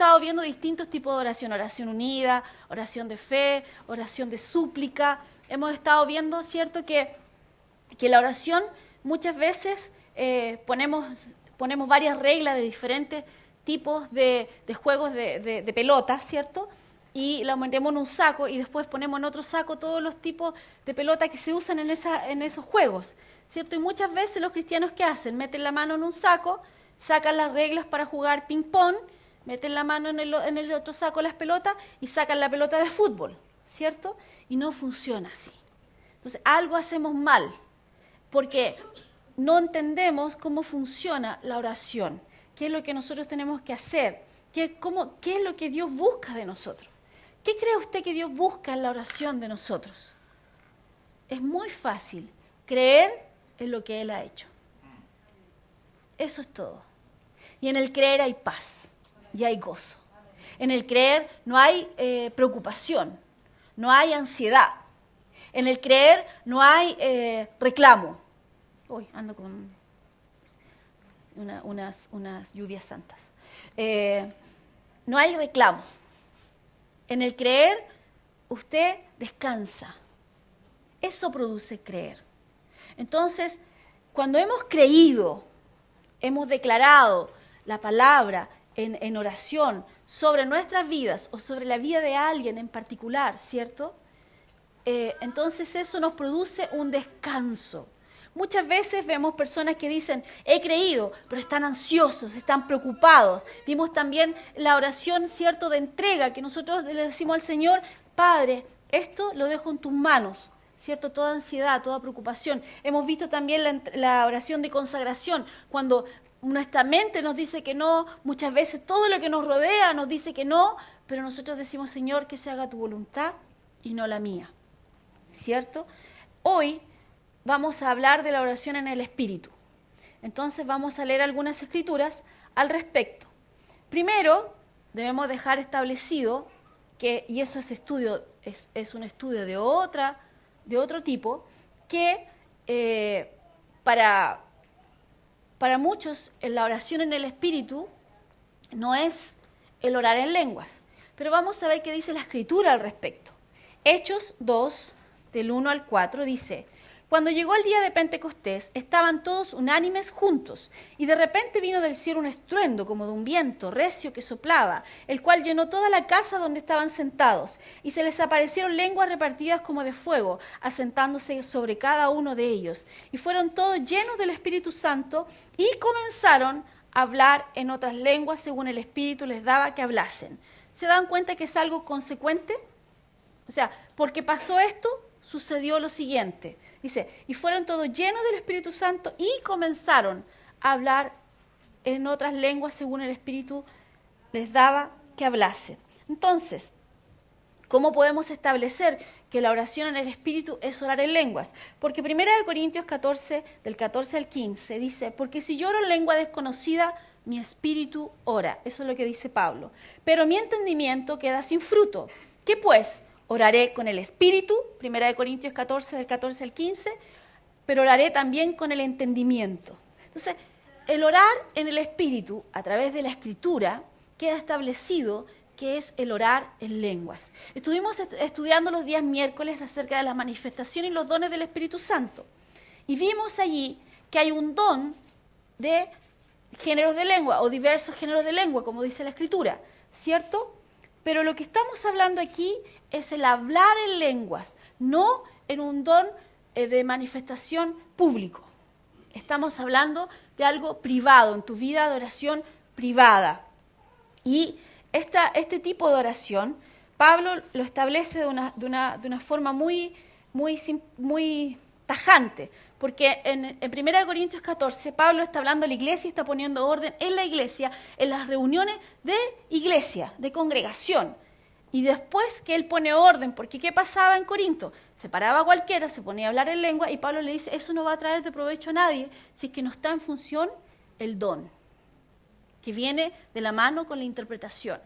estado viendo distintos tipos de oración, oración unida, oración de fe, oración de súplica. Hemos estado viendo, ¿cierto?, que la oración muchas veces ponemos varias reglas de diferentes tipos de juegos de pelotas, ¿cierto?, y la metemos en un saco y después ponemos en otro saco todos los tipos de pelotas que se usan en esos juegos, ¿cierto? Y muchas veces los cristianos, ¿qué hacen? Meten la mano en un saco, sacan las reglas para jugar ping-pong, meten la mano en el otro saco las pelotas y sacan la pelota de fútbol, ¿cierto? Y no funciona así. Entonces, algo hacemos mal, porque no entendemos cómo funciona la oración, qué es lo que nosotros tenemos que hacer, qué es lo que Dios busca de nosotros. ¿Qué cree usted que Dios busca en la oración de nosotros? Es muy fácil creer en lo que Él ha hecho. Eso es todo. Y en el creer hay paz y hay gozo. En el creer no hay preocupación, no hay ansiedad. En el creer no hay reclamo. Uy, ando con unas lluvias santas. No hay reclamo. En el creer, usted descansa. Eso produce creer. Entonces, cuando hemos creído, hemos declarado la palabra en oración sobre nuestras vidas o sobre la vida de alguien en particular, ¿cierto? Entonces eso nos produce un descanso. Muchas veces vemos personas que dicen, he creído, pero están ansiosos, están preocupados. Vimos también la oración, ¿cierto?, de entrega, que nosotros le decimos al Señor, Padre, esto lo dejo en tus manos, ¿cierto? Toda ansiedad, toda preocupación. Hemos visto también la oración de consagración, cuando nuestra mente nos dice que no, muchas veces todo lo que nos rodea nos dice que no, pero nosotros decimos, Señor, que se haga tu voluntad y no la mía, ¿cierto? Hoy vamos a hablar de la oración en el Espíritu. Entonces vamos a leer algunas escrituras al respecto. Primero, debemos dejar establecido que, y eso es un estudio de otro tipo, que para muchos la oración en el Espíritu no es el orar en lenguas. Pero vamos a ver qué dice la Escritura al respecto. Hechos 2, del 1 al 4, dice, cuando llegó el día de Pentecostés, estaban todos unánimes juntos, y de repente vino del cielo un estruendo como de un viento recio que soplaba, el cual llenó toda la casa donde estaban sentados, y se les aparecieron lenguas repartidas como de fuego, asentándose sobre cada uno de ellos, y fueron todos llenos del Espíritu Santo, y comenzaron a hablar en otras lenguas según el Espíritu les daba que hablasen. ¿Se dan cuenta que es algo consecuente? O sea, porque pasó esto, sucedió lo siguiente. Dice, y fueron todos llenos del Espíritu Santo y comenzaron a hablar en otras lenguas según el Espíritu les daba que hablasen. Entonces, ¿cómo podemos establecer que la oración en el Espíritu es orar en lenguas? Porque 1 Corintios 14, del 14 al 15, dice, porque si yo oro en lengua desconocida, mi espíritu ora. Eso es lo que dice Pablo. Pero mi entendimiento queda sin fruto. ¿Qué pues? Oraré con el espíritu, 1 Corintios 14, del 14 al 15, pero oraré también con el entendimiento. Entonces, el orar en el espíritu, a través de la Escritura, queda establecido que es el orar en lenguas. Estuvimos estudiando los días miércoles acerca de la manifestación y los dones del Espíritu Santo. Y vimos allí que hay un don de géneros de lengua o diversos géneros de lengua, como dice la Escritura, ¿cierto? Pero lo que estamos hablando aquí es el hablar en lenguas, no en un don de manifestación público. Estamos hablando de algo privado, en tu vida de oración privada. Y este tipo de oración, Pablo lo establece de una forma muy tajante, porque en 1 Corintios 14, Pablo está hablando a la iglesia y está poniendo orden en la iglesia, en las reuniones de iglesia, de congregación. Y después que él pone orden, porque ¿qué pasaba en Corinto? Se paraba cualquiera, se ponía a hablar en lengua y Pablo le dice, eso no va a traer de provecho a nadie si es que no está en función el don, que viene de la mano con la interpretación.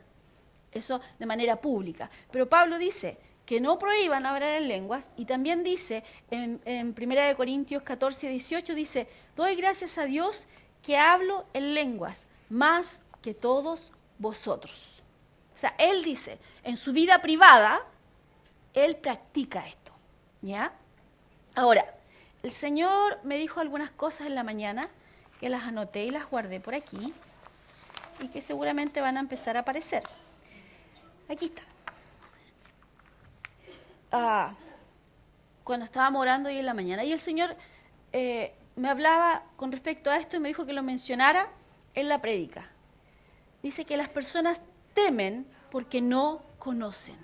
Eso de manera pública. Pero Pablo dice que no prohíban hablar en lenguas y también dice en 1 Corintios 14, 18, dice, doy gracias a Dios que hablo en lenguas más que todos vosotros. O sea, él dice, en su vida privada, él practica esto, ¿ya? Ahora, el Señor me dijo algunas cosas en la mañana que las anoté y las guardé por aquí y que seguramente van a empezar a aparecer. Aquí está. Cuando estábamos orando hoy en la mañana, y el Señor me hablaba con respecto a esto y me dijo que lo mencionara en la prédica. Dice que las personas temen porque no conocen.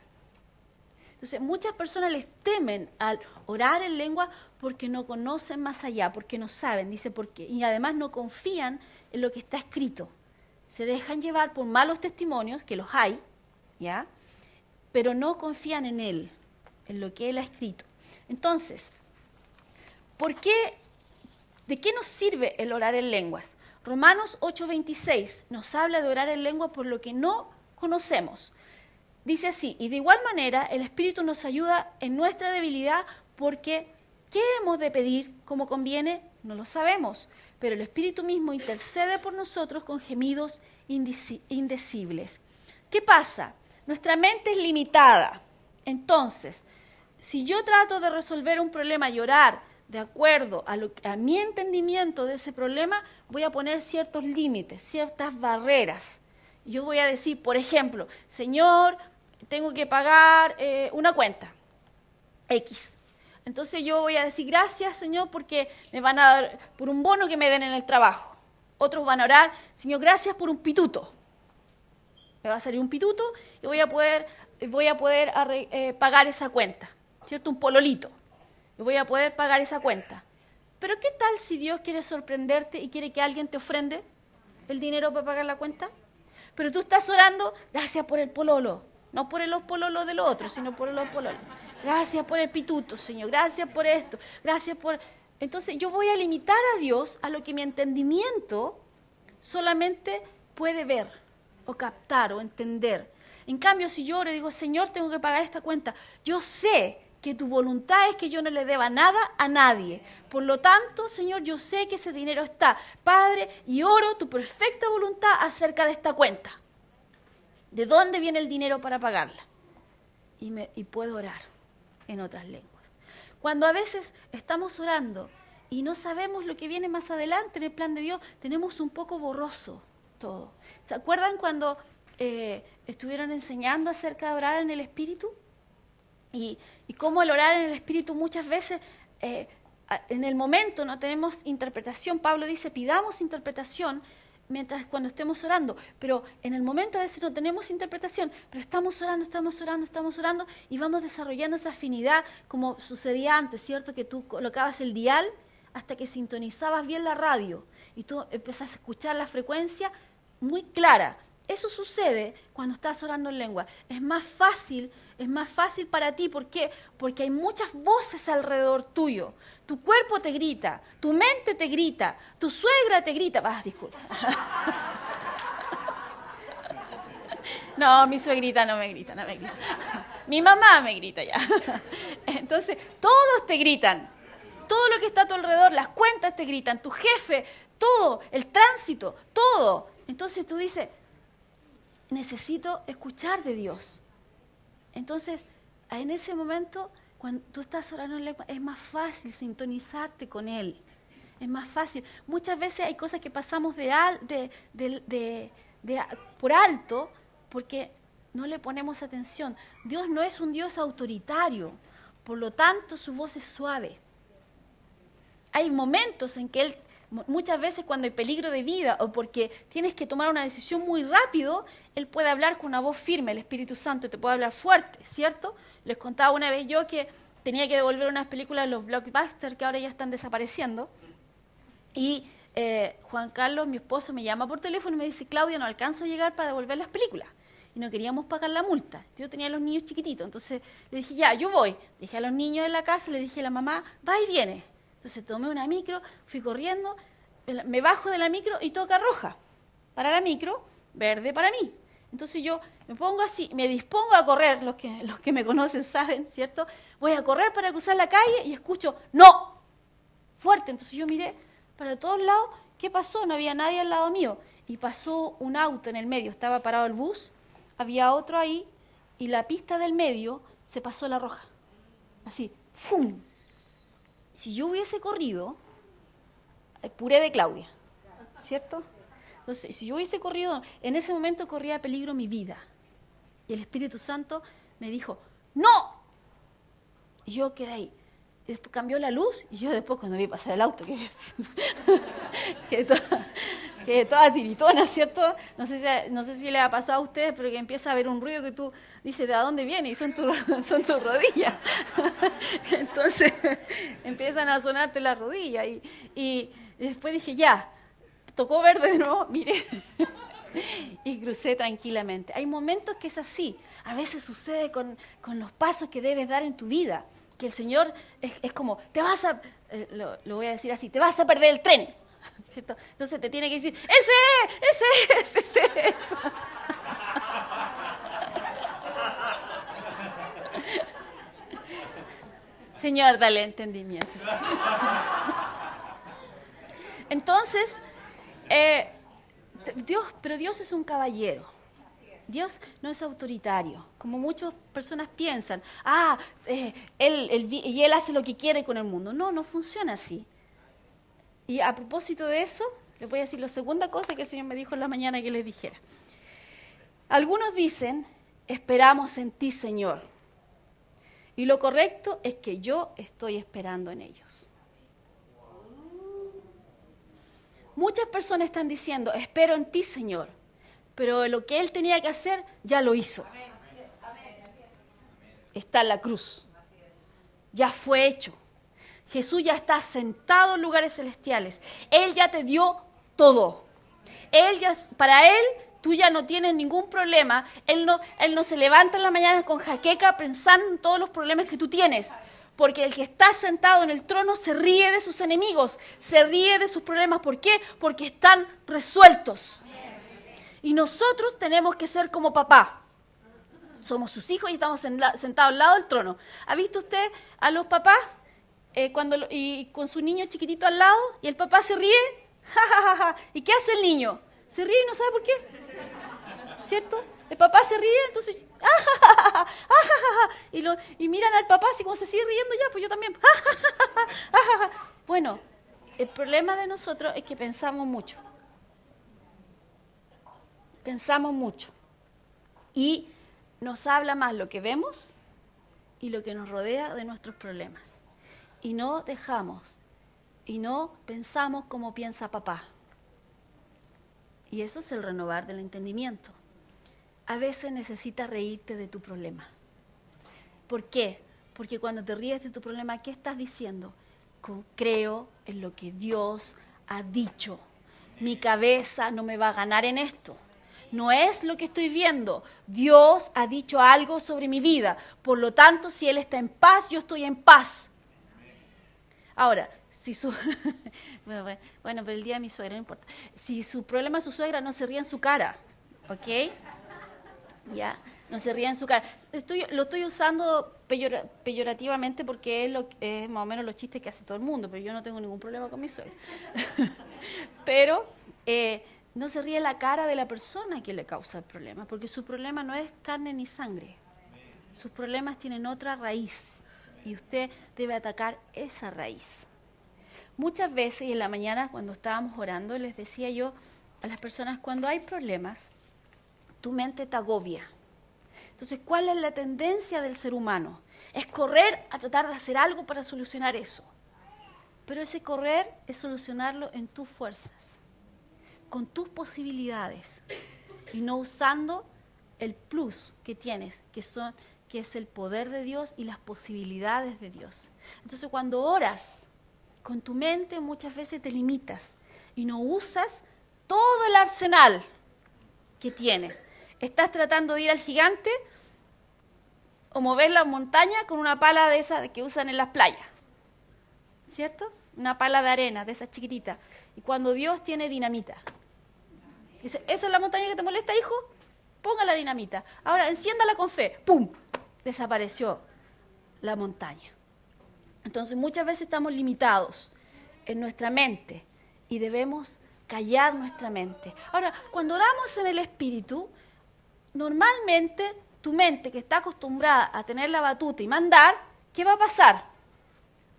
Entonces, muchas personas les temen al orar en lengua porque no conocen más allá, porque no saben, dice por qué. Y además no confían en lo que está escrito. Se dejan llevar por malos testimonios, que los hay, ¿ya? Pero no confían en Él, en lo que Él ha escrito. Entonces, ¿de qué nos sirve el orar en lenguas? Romanos 8:26 nos habla de orar en lengua por lo que no conocemos. Dice así, y de igual manera el Espíritu nos ayuda en nuestra debilidad porque ¿qué hemos de pedir como conviene? No lo sabemos, pero el Espíritu mismo intercede por nosotros con gemidos indecibles. ¿Qué pasa? Nuestra mente es limitada. Entonces, si yo trato de resolver un problema y orar de acuerdo a mi entendimiento de ese problema, voy a poner ciertos límites, ciertas barreras. Yo voy a decir, por ejemplo, Señor, tengo que pagar una cuenta X. Entonces yo voy a decir, gracias, Señor, porque me van a dar por un bono que me den en el trabajo. Otros van a orar, Señor, gracias por un pituto. Me va a salir un pituto y voy a poder pagar esa cuenta, ¿cierto? Un pololito. Y voy a poder pagar esa cuenta. Pero ¿qué tal si Dios quiere sorprenderte y quiere que alguien te ofrende el dinero para pagar la cuenta? Pero tú estás orando, gracias por el pololo. No por los pololos de los otros, sino por los pololos. Gracias por el pituto, Señor. Gracias por esto. Gracias por... Entonces yo voy a limitar a Dios a lo que mi entendimiento solamente puede ver o captar o entender. En cambio, si yo oro y digo, Señor, tengo que pagar esta cuenta, yo sé que tu voluntad es que yo no le deba nada a nadie. Por lo tanto, Señor, yo sé que ese dinero está. Padre, y oro tu perfecta voluntad acerca de esta cuenta. ¿De dónde viene el dinero para pagarla? Y puedo orar en otras lenguas. Cuando a veces estamos orando y no sabemos lo que viene más adelante en el plan de Dios, tenemos un poco borroso todo. ¿Se acuerdan cuando estuvieron enseñando acerca de orar en el Espíritu? Y cómo el orar en el Espíritu muchas veces, en el momento no tenemos interpretación. Pablo dice, pidamos interpretación cuando estemos orando, pero en el momento a veces no tenemos interpretación, pero estamos orando y vamos desarrollando esa afinidad como sucedía antes, ¿cierto? Que tú colocabas el dial hasta que sintonizabas bien la radio y tú empezás a escuchar la frecuencia muy clara. Eso sucede cuando estás orando en lengua. Es más fácil para ti. ¿Por qué? Porque hay muchas voces alrededor tuyo. Tu cuerpo te grita, tu mente te grita, tu suegra te grita. Disculpa. No, mi suegrita no me grita. Mi mamá me grita ya. Entonces, todos te gritan. Todo lo que está a tu alrededor, las cuentas te gritan, tu jefe, todo, el tránsito, todo. Entonces tú dices, necesito escuchar de Dios. Entonces, en ese momento, cuando tú estás orando en lengua, es más fácil sintonizarte con Él. Es más fácil. Muchas veces hay cosas que pasamos por alto porque no le ponemos atención. Dios no es un Dios autoritario, por lo tanto su voz es suave. Hay momentos en que Él, muchas veces cuando hay peligro de vida o porque tienes que tomar una decisión muy rápido, Él puede hablar con una voz firme, el Espíritu Santo te puede hablar fuerte, ¿cierto? Les contaba una vez yo que tenía que devolver unas películas de los blockbusters que ahora ya están desapareciendo y Juan Carlos, mi esposo, me llama por teléfono y me dice, Claudia, no alcanzo a llegar para devolver las películas. Y no queríamos pagar la multa. Yo tenía a los niños chiquititos, entonces le dije, ya, yo voy. Dejé a los niños en la casa, le dije a la mamá, va y viene. Entonces tomé una micro, fui corriendo, me bajo de la micro y toca roja para la micro, verde para mí. Entonces yo me pongo así, me dispongo a correr, los que me conocen saben, ¿cierto? Voy a correr para cruzar la calle y escucho, ¡no! Fuerte. Entonces yo miré para todos lados, ¿qué pasó? No había nadie al lado mío. Y pasó un auto en el medio, estaba parado el bus, había otro ahí y la pista del medio se pasó a la roja. Así, ¡fum! Si yo hubiese corrido, puré de Claudia, ¿cierto? Entonces, si yo hubiese corrido, en ese momento corría peligro mi vida. Y el Espíritu Santo me dijo, ¡no! Y yo quedé ahí. Y después cambió la luz y yo después cuando vi pasar el auto, quedé toda tiritona, ¿cierto? No sé si le ha pasado a ustedes, pero que empieza a haber un ruido que tú dices, ¿de dónde viene? Y son tus rodillas. Entonces empiezan a sonarte las rodillas. Y después dije, ya, tocó verde de nuevo, mire. Y crucé tranquilamente. Hay momentos que es así. A veces sucede con los pasos que debes dar en tu vida. Que el Señor es como, te vas a, lo voy a decir así, te vas a perder el tren, ¿cierto? Entonces te tiene que decir, ese. Señor, dale entendimiento. Entonces, Dios es un caballero. Dios no es autoritario, como muchas personas piensan. Él hace lo que quiere con el mundo. No funciona así. Y a propósito de eso, les voy a decir la segunda cosa que el Señor me dijo en la mañana que les dijera. Algunos dicen, esperamos en ti, Señor. Y lo correcto es que yo estoy esperando en ellos. Muchas personas están diciendo, espero en ti, Señor. Pero lo que Él tenía que hacer, ya lo hizo. Está en la cruz. Ya fue hecho. Jesús ya está sentado en lugares celestiales. Él ya te dio todo. Para Él, tú ya no tienes ningún problema. Él no se levanta en la mañana con jaqueca pensando en todos los problemas que tú tienes. Porque el que está sentado en el trono se ríe de sus enemigos, se ríe de sus problemas. ¿Por qué? Porque están resueltos. Y nosotros tenemos que ser como papá. Somos sus hijos y estamos sentados al lado del trono. ¿Ha visto usted a los papás y con su niño chiquitito al lado y el papá se ríe? ¡Ja, ja, ja, ja! ¿Y qué hace el niño? Se ríe y no sabe por qué. ¿Cierto? El papá se ríe, entonces... ¡Ah, ja, ja, ja, ja, ja, ja! Y miran al papá así como se sigue riendo ya, pues yo también. ¡Ja, ja, ja, ja, ja, ja! Bueno, el problema de nosotros es que pensamos mucho. Pensamos mucho y nos habla más lo que vemos y lo que nos rodea de nuestros problemas. Y no pensamos como piensa papá. Y eso es el renovar del entendimiento. A veces necesitas reírte de tu problema. ¿Por qué? Porque cuando te ríes de tu problema, ¿qué estás diciendo? Creo en lo que Dios ha dicho. Mi cabeza no me va a ganar en esto. No es lo que estoy viendo. Dios ha dicho algo sobre mi vida. Por lo tanto, si Él está en paz, yo estoy en paz. Ahora, si su... bueno, pero el día de mi suegra no importa. Si su problema es su suegra, no se ría en su cara. ¿Ok? Ya, no se ría en su cara. Lo estoy usando peyorativamente porque es más o menos los chistes que hace todo el mundo, pero yo no tengo ningún problema con mi suegra. Pero... no se ríe la cara de la persona que le causa el problema, porque su problema no es carne ni sangre. Sus problemas tienen otra raíz y usted debe atacar esa raíz. Muchas veces, y en la mañana cuando estábamos orando, les decía yo a las personas, cuando hay problemas, tu mente te agobia. Entonces, ¿cuál es la tendencia del ser humano? Es correr a tratar de hacer algo para solucionar eso. Pero ese correr es solucionarlo en tus fuerzas, con tus posibilidades y no usando el plus que tienes, que es el poder de Dios y las posibilidades de Dios. Entonces, cuando oras con tu mente, muchas veces te limitas y no usas todo el arsenal que tienes. Estás tratando de ir al gigante o mover la montaña con una pala de esas que usan en las playas, ¿cierto? Una pala de arena, de esas chiquititas. Y cuando Dios tiene dinamita, dice, ¿esa es la montaña que te molesta, hijo? Ponga la dinamita. Ahora, enciéndala con fe. ¡Pum! Desapareció la montaña. Entonces, muchas veces estamos limitados en nuestra mente y debemos callar nuestra mente. Ahora, cuando oramos en el Espíritu, normalmente tu mente que está acostumbrada a tener la batuta y mandar, ¿qué va a pasar?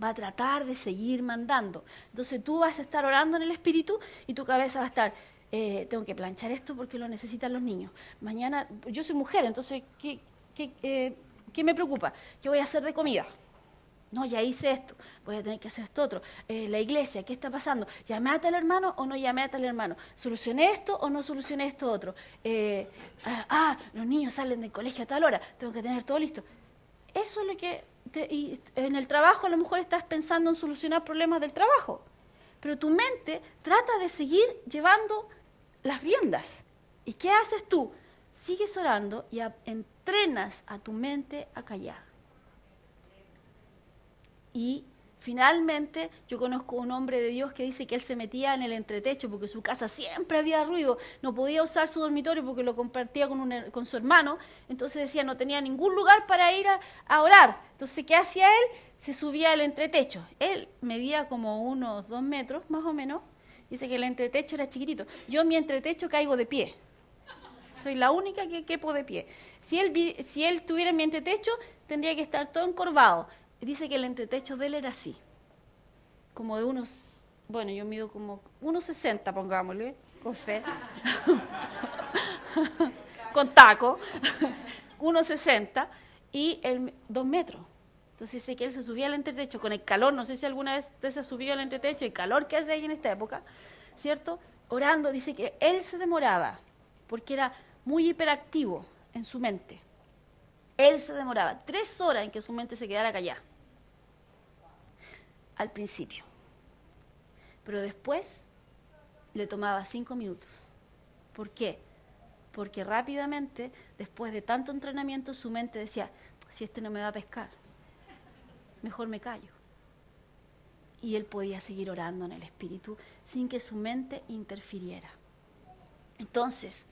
Va a tratar de seguir mandando. Entonces tú vas a estar orando en el espíritu y tu cabeza va a estar, tengo que planchar esto porque lo necesitan los niños. Mañana, yo soy mujer, entonces, ¿qué me preocupa? ¿Qué voy a hacer de comida? No, ya hice esto, voy a tener que hacer esto otro. La iglesia, ¿qué está pasando? ¿Llamé a tal hermano o no llamé a tal hermano? ¿Solucioné esto o no solucioné esto otro? Los niños salen del colegio a tal hora, tengo que tener todo listo. Eso es lo que... y en el trabajo a lo mejor estás pensando en solucionar problemas del trabajo, pero tu mente trata de seguir llevando las riendas. ¿Y qué haces tú? Sigues orando y entrenas a tu mente a callar. Y finalmente yo conozco un hombre de Dios que dice que él se metía en el entretecho porque su casa siempre había ruido, no podía usar su dormitorio porque lo compartía con su hermano, entonces decía no tenía ningún lugar para ir a orar. Entonces, ¿qué hacía él? Se subía al entretecho. Él medía como unos 2 metros más o menos, dice que el entretecho era chiquitito. Yo en mi entretecho caigo de pie, soy la única que quepo de pie. Si él estuviera en mi entretecho tendría que estar todo encorvado. Dice que el entretecho de él era así, como de unos, bueno, yo mido como 1,60, pongámosle, con fe, con taco, 1,60 y 2 metros. Entonces dice que él se subía al entretecho con el calor, no sé si alguna vez usted se ha subido al entretecho, el calor que hace ahí en esta época, ¿cierto? Orando, dice que él se demoraba, porque era muy hiperactivo en su mente. Él se demoraba 3 horas en que su mente se quedara callada. Al principio. Pero después le tomaba 5 minutos. ¿Por qué? Porque rápidamente, después de tanto entrenamiento, su mente decía, si este no me va a pescar, mejor me callo. Y él podía seguir orando en el espíritu sin que su mente interfiriera. Entonces,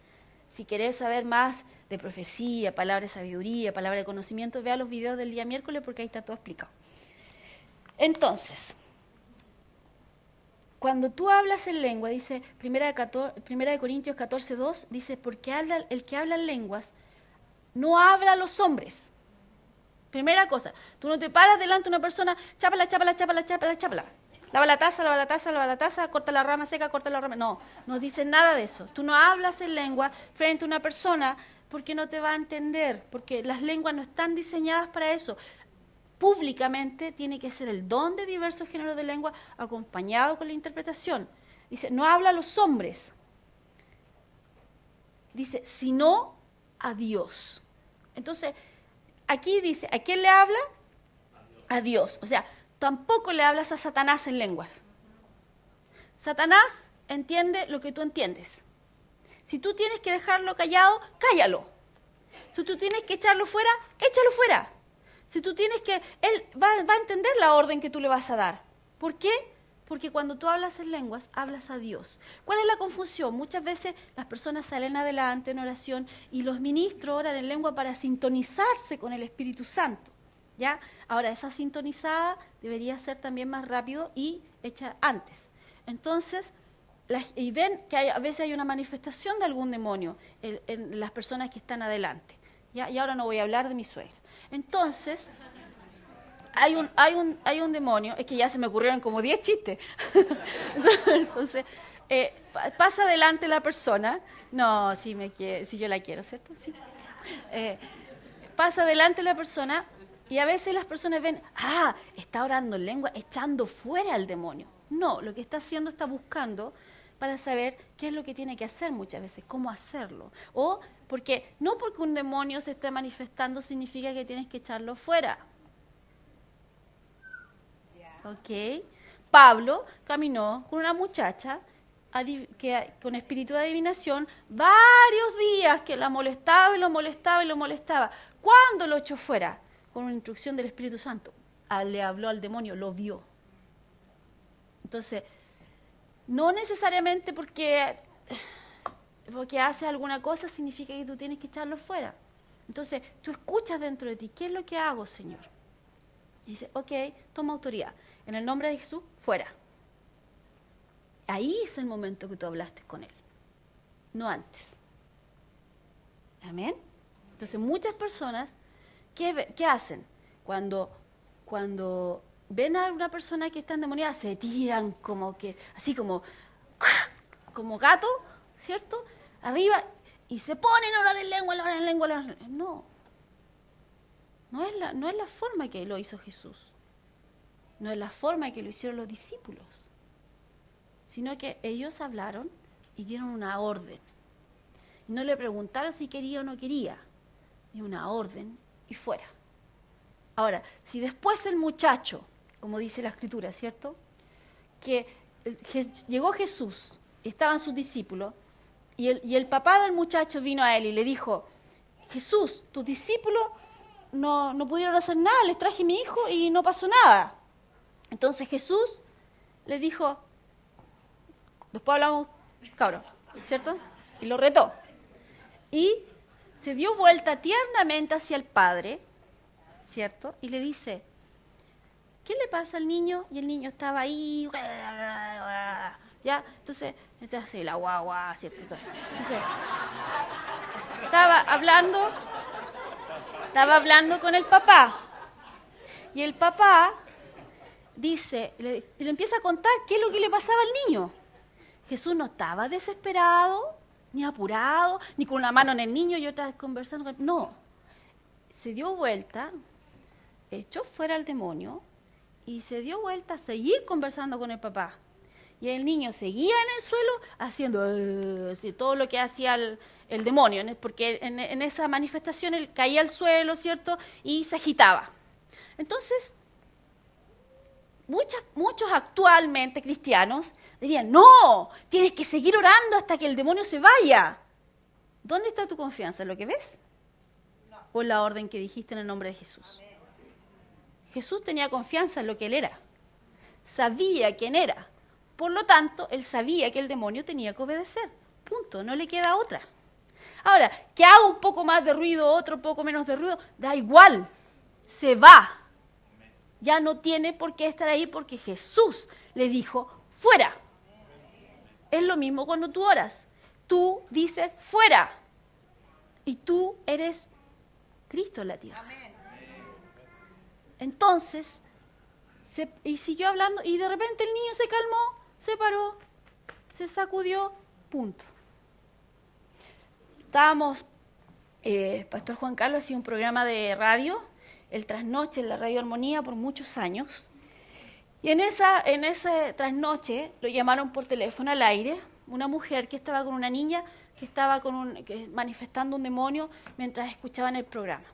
si querés saber más de profecía, palabra de sabiduría, palabra de conocimiento, vea los videos del día miércoles porque ahí está todo explicado. Entonces, cuando tú hablas en lengua, dice 1 Corintios 14:2, dice, porque el que habla en lenguas no habla a los hombres. Primera cosa, tú no te paras delante de una persona, chápala, chápala, chápala, chápala, chápala. Lava la taza, lava la taza, lava la taza, corta la rama seca, corta la rama. No dice nada de eso. Tú no hablas en lengua frente a una persona porque no te va a entender, porque las lenguas no están diseñadas para eso. Públicamente tiene que ser el don de diversos géneros de lengua acompañado con la interpretación. Dice, no habla a los hombres. Dice, sino a Dios. Entonces, aquí dice, ¿a quién le habla? A Dios. O sea, tampoco le hablas a Satanás en lenguas. Satanás entiende lo que tú entiendes. Si tú tienes que dejarlo callado, cállalo. Si tú tienes que echarlo fuera, échalo fuera. Si tú tienes que... Él va a entender la orden que tú le vas a dar. ¿Por qué? Porque cuando tú hablas en lenguas, hablas a Dios. ¿Cuál es la confusión? Muchas veces las personas salen adelante en oración y los ministros oran en lengua para sintonizarse con el Espíritu Santo. ¿Ya? Ahora, esa sintonizada debería ser también más rápido y hecha antes. Entonces, y ven que a veces hay una manifestación de algún demonio en las personas que están adelante. ¿Ya? Y ahora no voy a hablar de mi suegra. Entonces, hay un demonio, es que ya se me ocurrieron como 10 chistes. Entonces, pasa adelante la persona, no, si yo la quiero, ¿cierto? Sí. Pasa adelante la persona y a veces las personas ven, está orando en lengua, echando fuera al demonio. No, lo que está haciendo está buscando para saber qué es lo que tiene que hacer muchas veces, cómo hacerlo. O no porque un demonio se esté manifestando significa que tienes que echarlo fuera. ¿Ok? Pablo caminó con una muchacha con espíritu de adivinación varios días que la molestaba y lo molestaba y lo molestaba. ¿Cuándo lo echó fuera? Con una instrucción del Espíritu Santo. Le habló al demonio, lo vio. Entonces, no necesariamente porque haces alguna cosa significa que tú tienes que echarlo fuera. Entonces, tú escuchas dentro de ti, ¿qué es lo que hago, Señor? Y dice, ok, toma autoridad. En el nombre de Jesús, fuera. Ahí es el momento que tú hablaste con Él, no antes. Amén. Entonces muchas personas, ¿qué hacen? Cuando ven a una persona que está endemoniada, se tiran como que, así como gato, ¿cierto? Arriba, y se ponen a hablar en lengua, a hablar en lengua, a hablar en lengua. No. No es la forma que lo hizo Jesús. No es la forma que lo hicieron los discípulos. Sino que ellos hablaron y dieron una orden. No le preguntaron si quería o no quería. Y una orden y fuera. Ahora, si después el muchacho, como dice la Escritura, ¿cierto? Que llegó Jesús, estaban sus discípulos, y el papá del muchacho vino a él y le dijo, Jesús, tus discípulos no pudieron hacer nada, les traje a mi hijo y no pasó nada. Entonces Jesús le dijo, después hablamos, cabrón, ¿cierto? Y lo retó. Y se dio vuelta tiernamente hacia el padre, ¿cierto? Y le dice, ¿qué le pasa al niño? Y el niño estaba ahí, ¿ya? Entonces así, la guagua, ¿cierto? Entonces, estaba hablando con el papá. Y el papá dice, le empieza a contar qué es lo que le pasaba al niño. Jesús no estaba desesperado, ni apurado, ni con una mano en el niño y otra conversando con él. No, se dio vuelta, echó fuera al demonio y se dio vuelta a seguir conversando con el papá. Y el niño seguía en el suelo haciendo todo lo que hacía el demonio, porque en esa manifestación él caía al suelo, ¿cierto? Y se agitaba. Entonces, muchos actualmente cristianos dirían, no, tienes que seguir orando hasta que el demonio se vaya. ¿Dónde está tu confianza? ¿En lo que ves? No. ¿O en la orden que dijiste en el nombre de Jesús? Amén. Jesús tenía confianza en lo que él era. Sabía quién era. Por lo tanto, él sabía que el demonio tenía que obedecer. Punto, no le queda otra. Ahora, que haga un poco más de ruido, otro poco menos de ruido, da igual, se va. Ya no tiene por qué estar ahí porque Jesús le dijo, fuera. Es lo mismo cuando tú oras. Tú dices, fuera. Y tú eres Cristo en la tierra. Entonces, y siguió hablando y de repente el niño se calmó, se paró, se sacudió, punto. Pastor Juan Carlos hacía un programa de radio, el trasnoche en la Radio Armonía por muchos años. Y en ese trasnoche lo llamaron por teléfono al aire, una mujer que estaba con una niña que estaba manifestando un demonio mientras escuchaban el programa.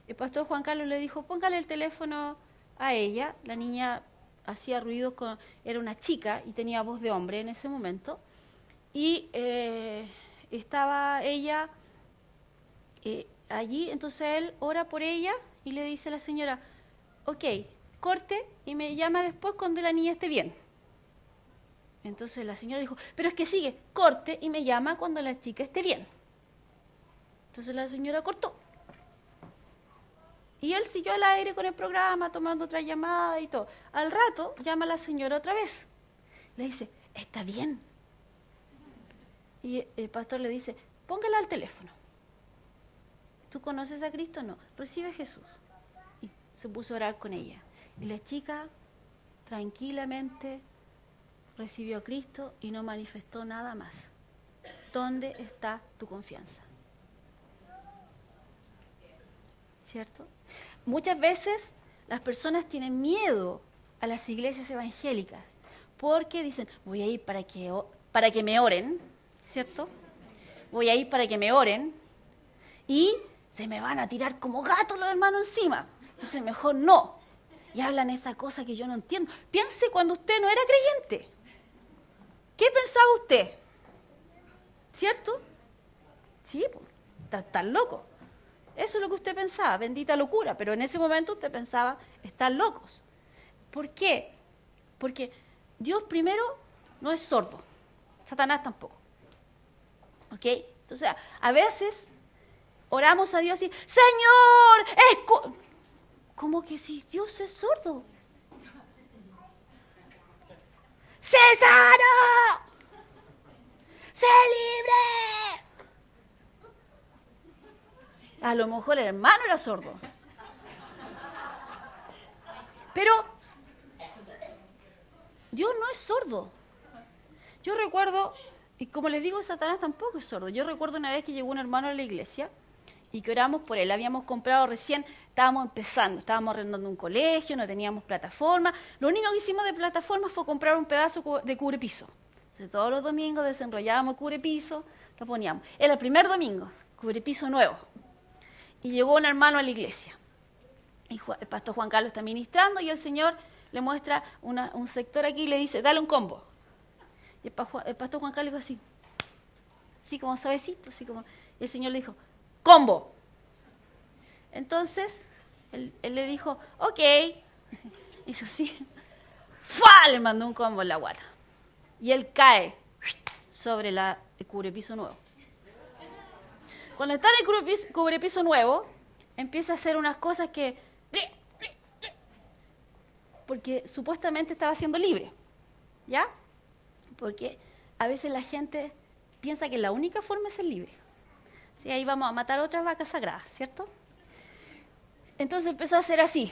El pastor Juan Carlos le dijo, póngale el teléfono a ella. La niña hacía ruidos, era una chica y tenía voz de hombre en ese momento. Y estaba ella allí, entonces él ora por ella y le dice a la señora, ok, corte y me llama después cuando la niña esté bien. Entonces la señora dijo, pero es que sigue, corte y me llama cuando la chica esté bien. Entonces la señora cortó. Y él siguió al aire con el programa, tomando otra llamada y todo. Al rato llama a la señora otra vez. Le dice, ¿está bien? Y el pastor le dice, póngala al teléfono. ¿Tú conoces a Cristo? No. Recibe a Jesús. Y se puso a orar con ella. Y la chica tranquilamente recibió a Cristo y no manifestó nada más. ¿Dónde está tu confianza? ¿Cierto? Muchas veces las personas tienen miedo a las iglesias evangélicas porque dicen, voy a ir para que me oren, ¿cierto? Voy a ir para que me oren y se me van a tirar como gatos los hermanos encima. Entonces mejor no. Y hablan esa cosa que yo no entiendo. Piense cuando usted no era creyente. ¿Qué pensaba usted? ¿Cierto? Sí, pues, está loco. Eso es lo que usted pensaba, bendita locura, pero en ese momento usted pensaba, están locos. ¿Por qué? Porque Dios primero no es sordo, Satanás tampoco. ¿Ok? Entonces, a veces oramos a Dios y, Señor, ¿cómo que si Dios es sordo? ¡Sé sano! ¡Sé libre! A lo mejor el hermano era sordo. Pero Dios no es sordo. Yo recuerdo, y como les digo, Satanás tampoco es sordo. Yo recuerdo una vez que llegó un hermano a la iglesia y que oramos por él. Habíamos comprado recién, estábamos empezando, estábamos arrendando un colegio, no teníamos plataforma. Lo único que hicimos de plataforma fue comprar un pedazo de cubrepiso. Entonces, todos los domingos desenrollábamos el cubrepiso, lo poníamos. Era el primer domingo, cubrepiso nuevo. Y llegó un hermano a la iglesia. Y el pastor Juan Carlos está ministrando y el Señor le muestra un sector aquí y le dice, dale un combo. Y el pastor Juan Carlos dijo así como suavecito, así como, y el Señor le dijo, combo. Entonces, él le dijo, ok. Hizo así, ¡fua! Le mandó un combo en la guata. Y él cae sobre el cubrepiso nuevo. Cuando está en el cubrepiso nuevo, empieza a hacer unas cosas que... Porque supuestamente estaba siendo libre, ¿ya? Porque a veces la gente piensa que la única forma es ser libre. Sí, ahí vamos a matar otras vacas sagradas, ¿cierto? Entonces empezó a hacer así.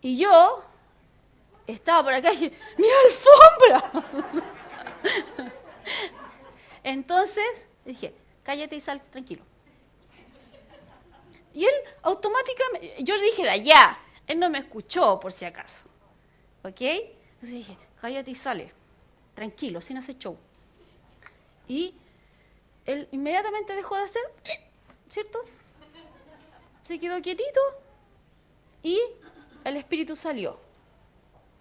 Y yo estaba por acá y ¡mi alfombra! Entonces dije, cállate y sal tranquilo. Y él automáticamente, yo le dije de allá, él no me escuchó por si acaso. ¿Ok? Entonces dije, cállate y sale, tranquilo, sin hacer show. Y él inmediatamente dejó de hacer, ¿cierto? Se quedó quietito y el espíritu salió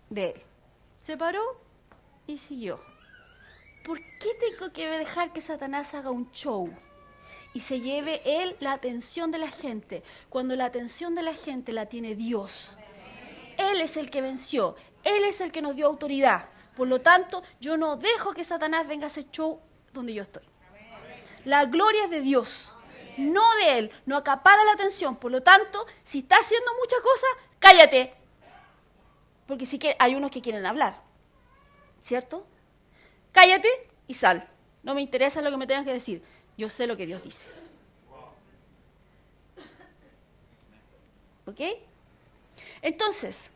de él. Se paró y siguió. ¿Por qué tengo que dejar que Satanás haga un show y se lleve él la atención de la gente, cuando la atención de la gente la tiene Dios? Él es el que venció, Él es el que nos dio autoridad. Por lo tanto, yo no dejo que Satanás venga a hacer show donde yo estoy. La gloria es de Dios, no de Él, no acapara la atención. Por lo tanto, si está haciendo muchas cosas, cállate. Porque sí que hay unos que quieren hablar, ¿cierto? Cállate y sal. No me interesa lo que me tengas que decir. Yo sé lo que Dios dice. ¿Ok? Entonces,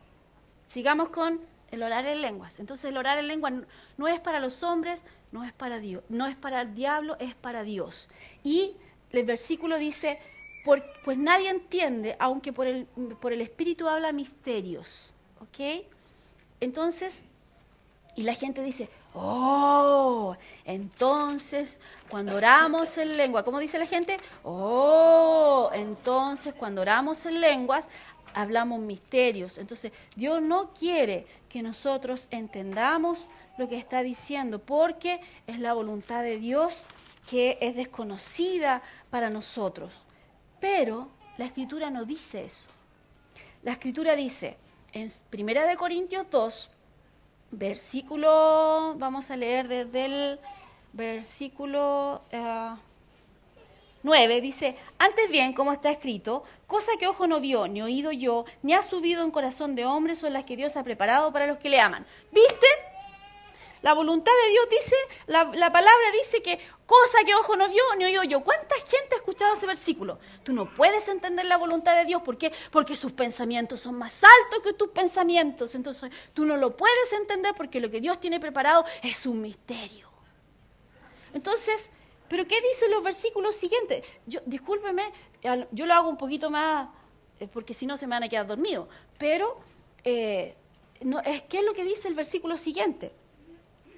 sigamos con el orar en lenguas. Entonces, el orar en lenguas no es para los hombres, no es para Dios, no es para el diablo, es para Dios. Y el versículo dice, pues nadie entiende, aunque por el Espíritu habla misterios. ¿Ok? Entonces, y la gente dice, oh, entonces cuando oramos en lengua, ¿cómo dice la gente? Oh, entonces cuando oramos en lenguas hablamos misterios. Entonces Dios no quiere que nosotros entendamos lo que está diciendo, porque es la voluntad de Dios que es desconocida para nosotros. Pero la Escritura no dice eso. La Escritura dice en 1 Corintios 2, versículo, vamos a leer desde el versículo 9, dice, antes bien, como está escrito, cosa que ojo no vio, ni oído yo, ni ha subido en corazón de hombre, son las que Dios ha preparado para los que le aman. ¿Viste? La voluntad de Dios dice, la palabra dice que cosa que ojo no vio, ni oído yo. ¿Cuánta gente ha escuchado ese versículo? Tú no puedes entender la voluntad de Dios. ¿Por qué? Porque sus pensamientos son más altos que tus pensamientos. Entonces tú no lo puedes entender porque lo que Dios tiene preparado es un misterio. Entonces, ¿pero qué dicen los versículos siguientes? Discúlpeme, yo lo hago un poquito más, porque si no se me van a quedar dormidos. Pero, ¿qué es lo que dice el versículo siguiente?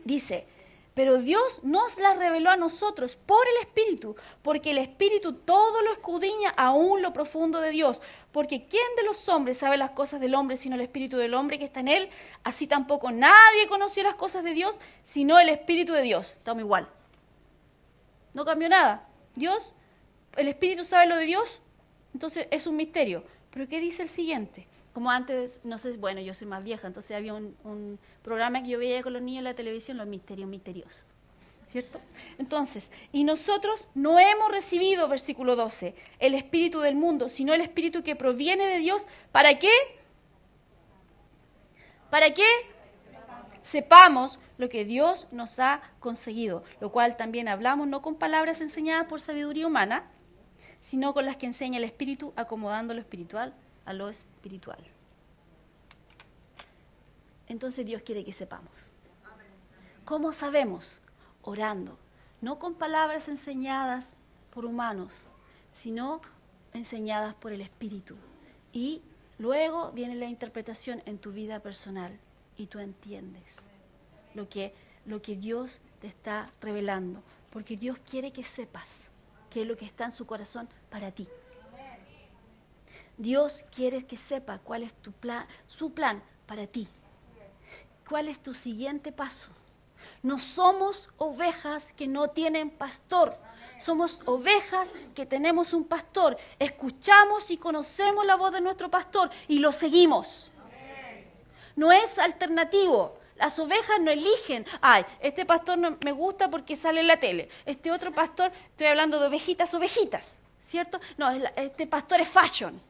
Dice, pero Dios nos la reveló a nosotros por el Espíritu, porque el Espíritu todo lo escudriña aún lo profundo de Dios. Porque ¿quién de los hombres sabe las cosas del hombre sino el Espíritu del hombre que está en él? Así tampoco nadie conoció las cosas de Dios sino el Espíritu de Dios. Estamos igual. No cambió nada. Dios, el Espíritu sabe lo de Dios, entonces es un misterio. Pero ¿qué dice el siguiente? Como antes, no sé, bueno, yo soy más vieja, entonces había un programa que yo veía con los niños en la televisión, Los Misterios Misteriosos, ¿cierto? Entonces, y nosotros no hemos recibido, versículo 12, el espíritu del mundo, sino el espíritu que proviene de Dios. ¿Para qué? ¿Para qué? Sepamos lo que Dios nos ha conseguido, lo cual también hablamos no con palabras enseñadas por sabiduría humana, sino con las que enseña el Espíritu, acomodando lo espiritual a lo espiritual. Entonces Dios quiere que sepamos. ¿Cómo sabemos? Orando, no con palabras enseñadas por humanos, sino enseñadas por el Espíritu. Y luego viene la interpretación en tu vida personal y tú entiendes lo que Dios te está revelando, porque Dios quiere que sepas qué es lo que está en su corazón para ti. Dios quiere que sepa cuál es tu plan, su plan para ti. ¿Cuál es tu siguiente paso? No somos ovejas que no tienen pastor. Somos ovejas que tenemos un pastor. Escuchamos y conocemos la voz de nuestro pastor y lo seguimos. No es alternativo. Las ovejas no eligen, ay, este pastor no me gusta porque sale en la tele. Este otro pastor, estoy hablando de ovejitas, ¿cierto? No, este pastor es fashion.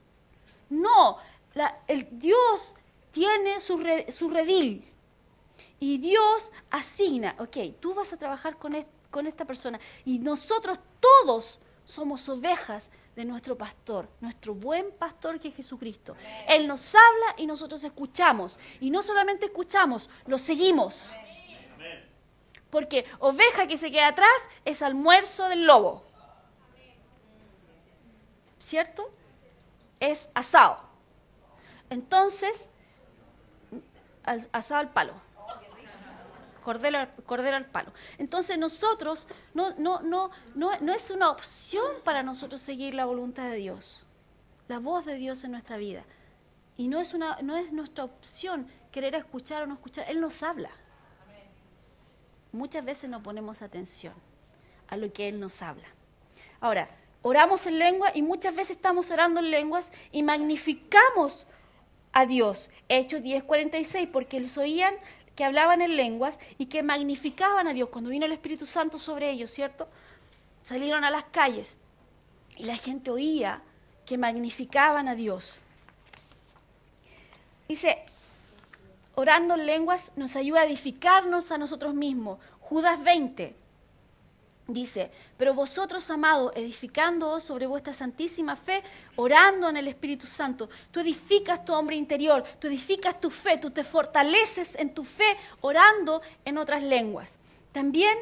No, el Dios tiene su redil. Y Dios asigna, ok, tú vas a trabajar con esta persona. Y nosotros todos somos ovejas de nuestro pastor, nuestro buen pastor que es Jesucristo. Él nos habla y nosotros escuchamos. Y no solamente escuchamos, lo seguimos. Porque oveja que se queda atrás es almuerzo del lobo. ¿Cierto? Es asado. Entonces, asado al palo. Cordero al palo. Entonces nosotros, no es una opción para nosotros seguir la voluntad de Dios, la voz de Dios en nuestra vida. Y no es nuestra opción querer escuchar o no escuchar. Él nos habla. Muchas veces no ponemos atención a lo que Él nos habla. Ahora, oramos en lengua y muchas veces estamos orando en lenguas y magnificamos a Dios. Hechos 10:46, porque los oían que hablaban en lenguas y que magnificaban a Dios. Cuando vino el Espíritu Santo sobre ellos, ¿cierto? Salieron a las calles y la gente oía que magnificaban a Dios. Dice, orando en lenguas nos ayuda a edificarnos a nosotros mismos. Judas 20 dice, pero vosotros, amados, edificándoos sobre vuestra santísima fe, orando en el Espíritu Santo, tú edificas tu hombre interior, tú edificas tu fe, tú te fortaleces en tu fe orando en otras lenguas. También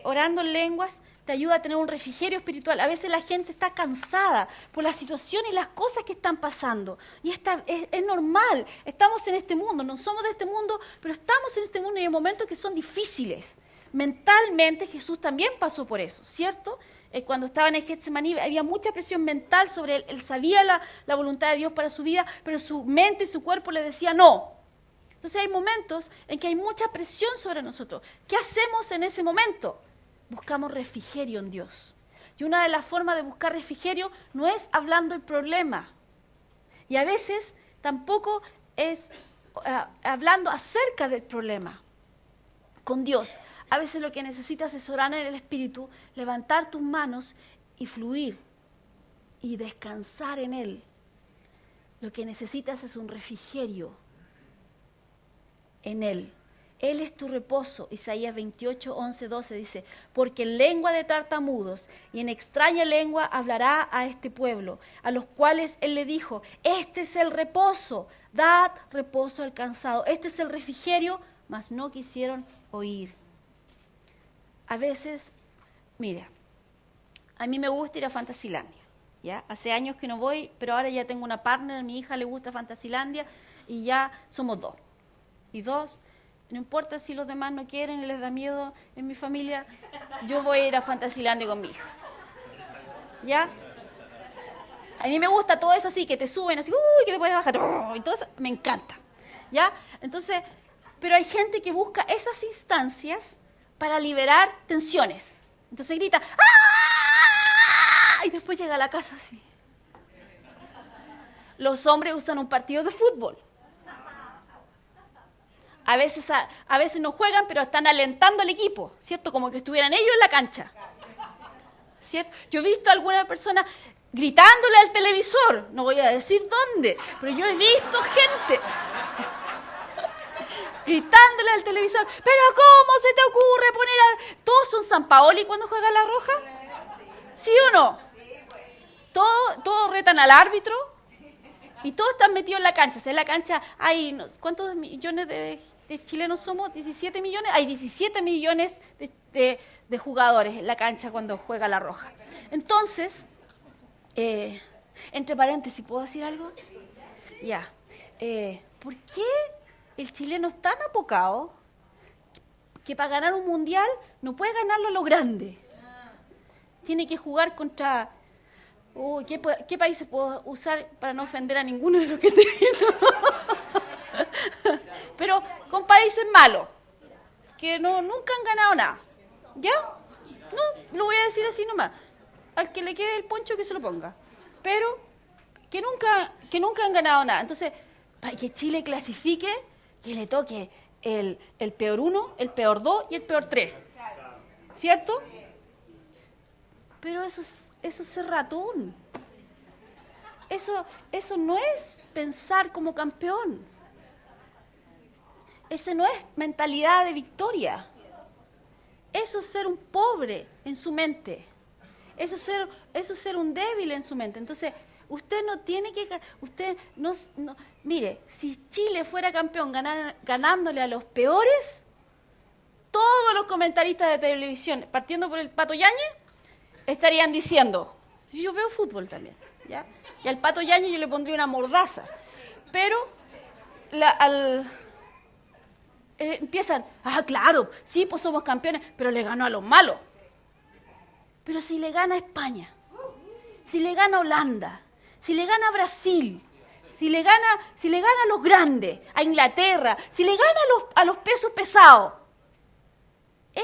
orando en lenguas te ayuda a tener un refrigerio espiritual. A veces la gente está cansada por la situación y las cosas que están pasando. Y es normal, estamos en este mundo, no somos de este mundo, pero estamos en este mundo y hay momentos que son difíciles. Mentalmente Jesús también pasó por eso, ¿cierto? Cuando estaba en el Getsemaní había mucha presión mental sobre él. Él sabía la voluntad de Dios para su vida, pero su mente y su cuerpo le decían no. Entonces hay momentos en que hay mucha presión sobre nosotros. ¿Qué hacemos en ese momento? Buscamos refrigerio en Dios. Y una de las formas de buscar refrigerio no es hablando el problema. Y a veces tampoco es hablando acerca del problema con Dios. A veces lo que necesitas es orar en el Espíritu, levantar tus manos y fluir y descansar en Él. Lo que necesitas es un refrigerio en Él. Él es tu reposo. Isaías 28, 11, 12 dice, porque en lengua de tartamudos y en extraña lengua hablará a este pueblo, a los cuales Él le dijo, este es el reposo, dad reposo al cansado. Este es el refrigerio, mas no quisieron oír. A veces, mira, a mí me gusta ir a Fantasilandia, ¿ya? Hace años que no voy, pero ahora ya tengo una partner, a mi hija le gusta Fantasilandia y ya somos dos. Y dos, no importa si los demás no quieren y les da miedo en mi familia, yo voy a ir a Fantasilandia con mi hija, ¿ya? A mí me gusta todo eso así, que te suben así, que te puedes bajar, y todo eso, me encanta, ¿ya? Entonces, pero hay gente que busca esas instancias para liberar tensiones. Entonces grita, ¡ah! Y después llega a la casa así. Los hombres usan un partido de fútbol. A veces no juegan, pero están alentando al equipo, ¿cierto? Como que estuvieran ellos en la cancha, ¿cierto? Yo he visto a alguna persona gritándole al televisor, no voy a decir dónde, pero yo he visto gente gritándole al televisor, pero ¿cómo se te ocurre poner a... ¿Todos son San Paoli cuando juega la Roja? ¿Sí o no? todos retan al árbitro y todos están metidos en la cancha. O sea, en la cancha hay, ¿cuántos millones de chilenos somos? 17 millones. Hay 17 millones de jugadores en la cancha cuando juega la Roja. Entonces, entre paréntesis, ¿puedo decir algo? Ya. ¿Por qué el chileno es tan apocado que para ganar un mundial no puede ganarlo a lo grande? Tiene que jugar contra... ¿qué países puedo usar para no ofender a ninguno de los que estoy viendo? Pero con países malos, que nunca han ganado nada. ¿Ya? No, lo voy a decir así nomás. Al que le quede el poncho que se lo ponga. Pero que nunca han ganado nada. Entonces, para que Chile clasifique, que le toque el peor 1, el peor 2 y el peor 3. ¿Cierto? Pero eso es ser ratón. Eso no es pensar como campeón. Ese no es mentalidad de victoria. Eso es ser un pobre en su mente. Eso es ser un débil en su mente. Entonces, usted no tiene que... Mire, si Chile fuera campeón ganándole a los peores, todos los comentaristas de televisión, partiendo por el Pato Yáñez, estarían diciendo, si yo veo fútbol también, ¿ya? Y al Pato Yáñez yo le pondría una mordaza. Pero empiezan, claro, sí, pues somos campeones, pero le ganó a los malos. Pero si le gana a España, si le gana a Holanda, si le gana a Brasil, si le gana a los grandes, a Inglaterra, si le gana a los pesos pesados,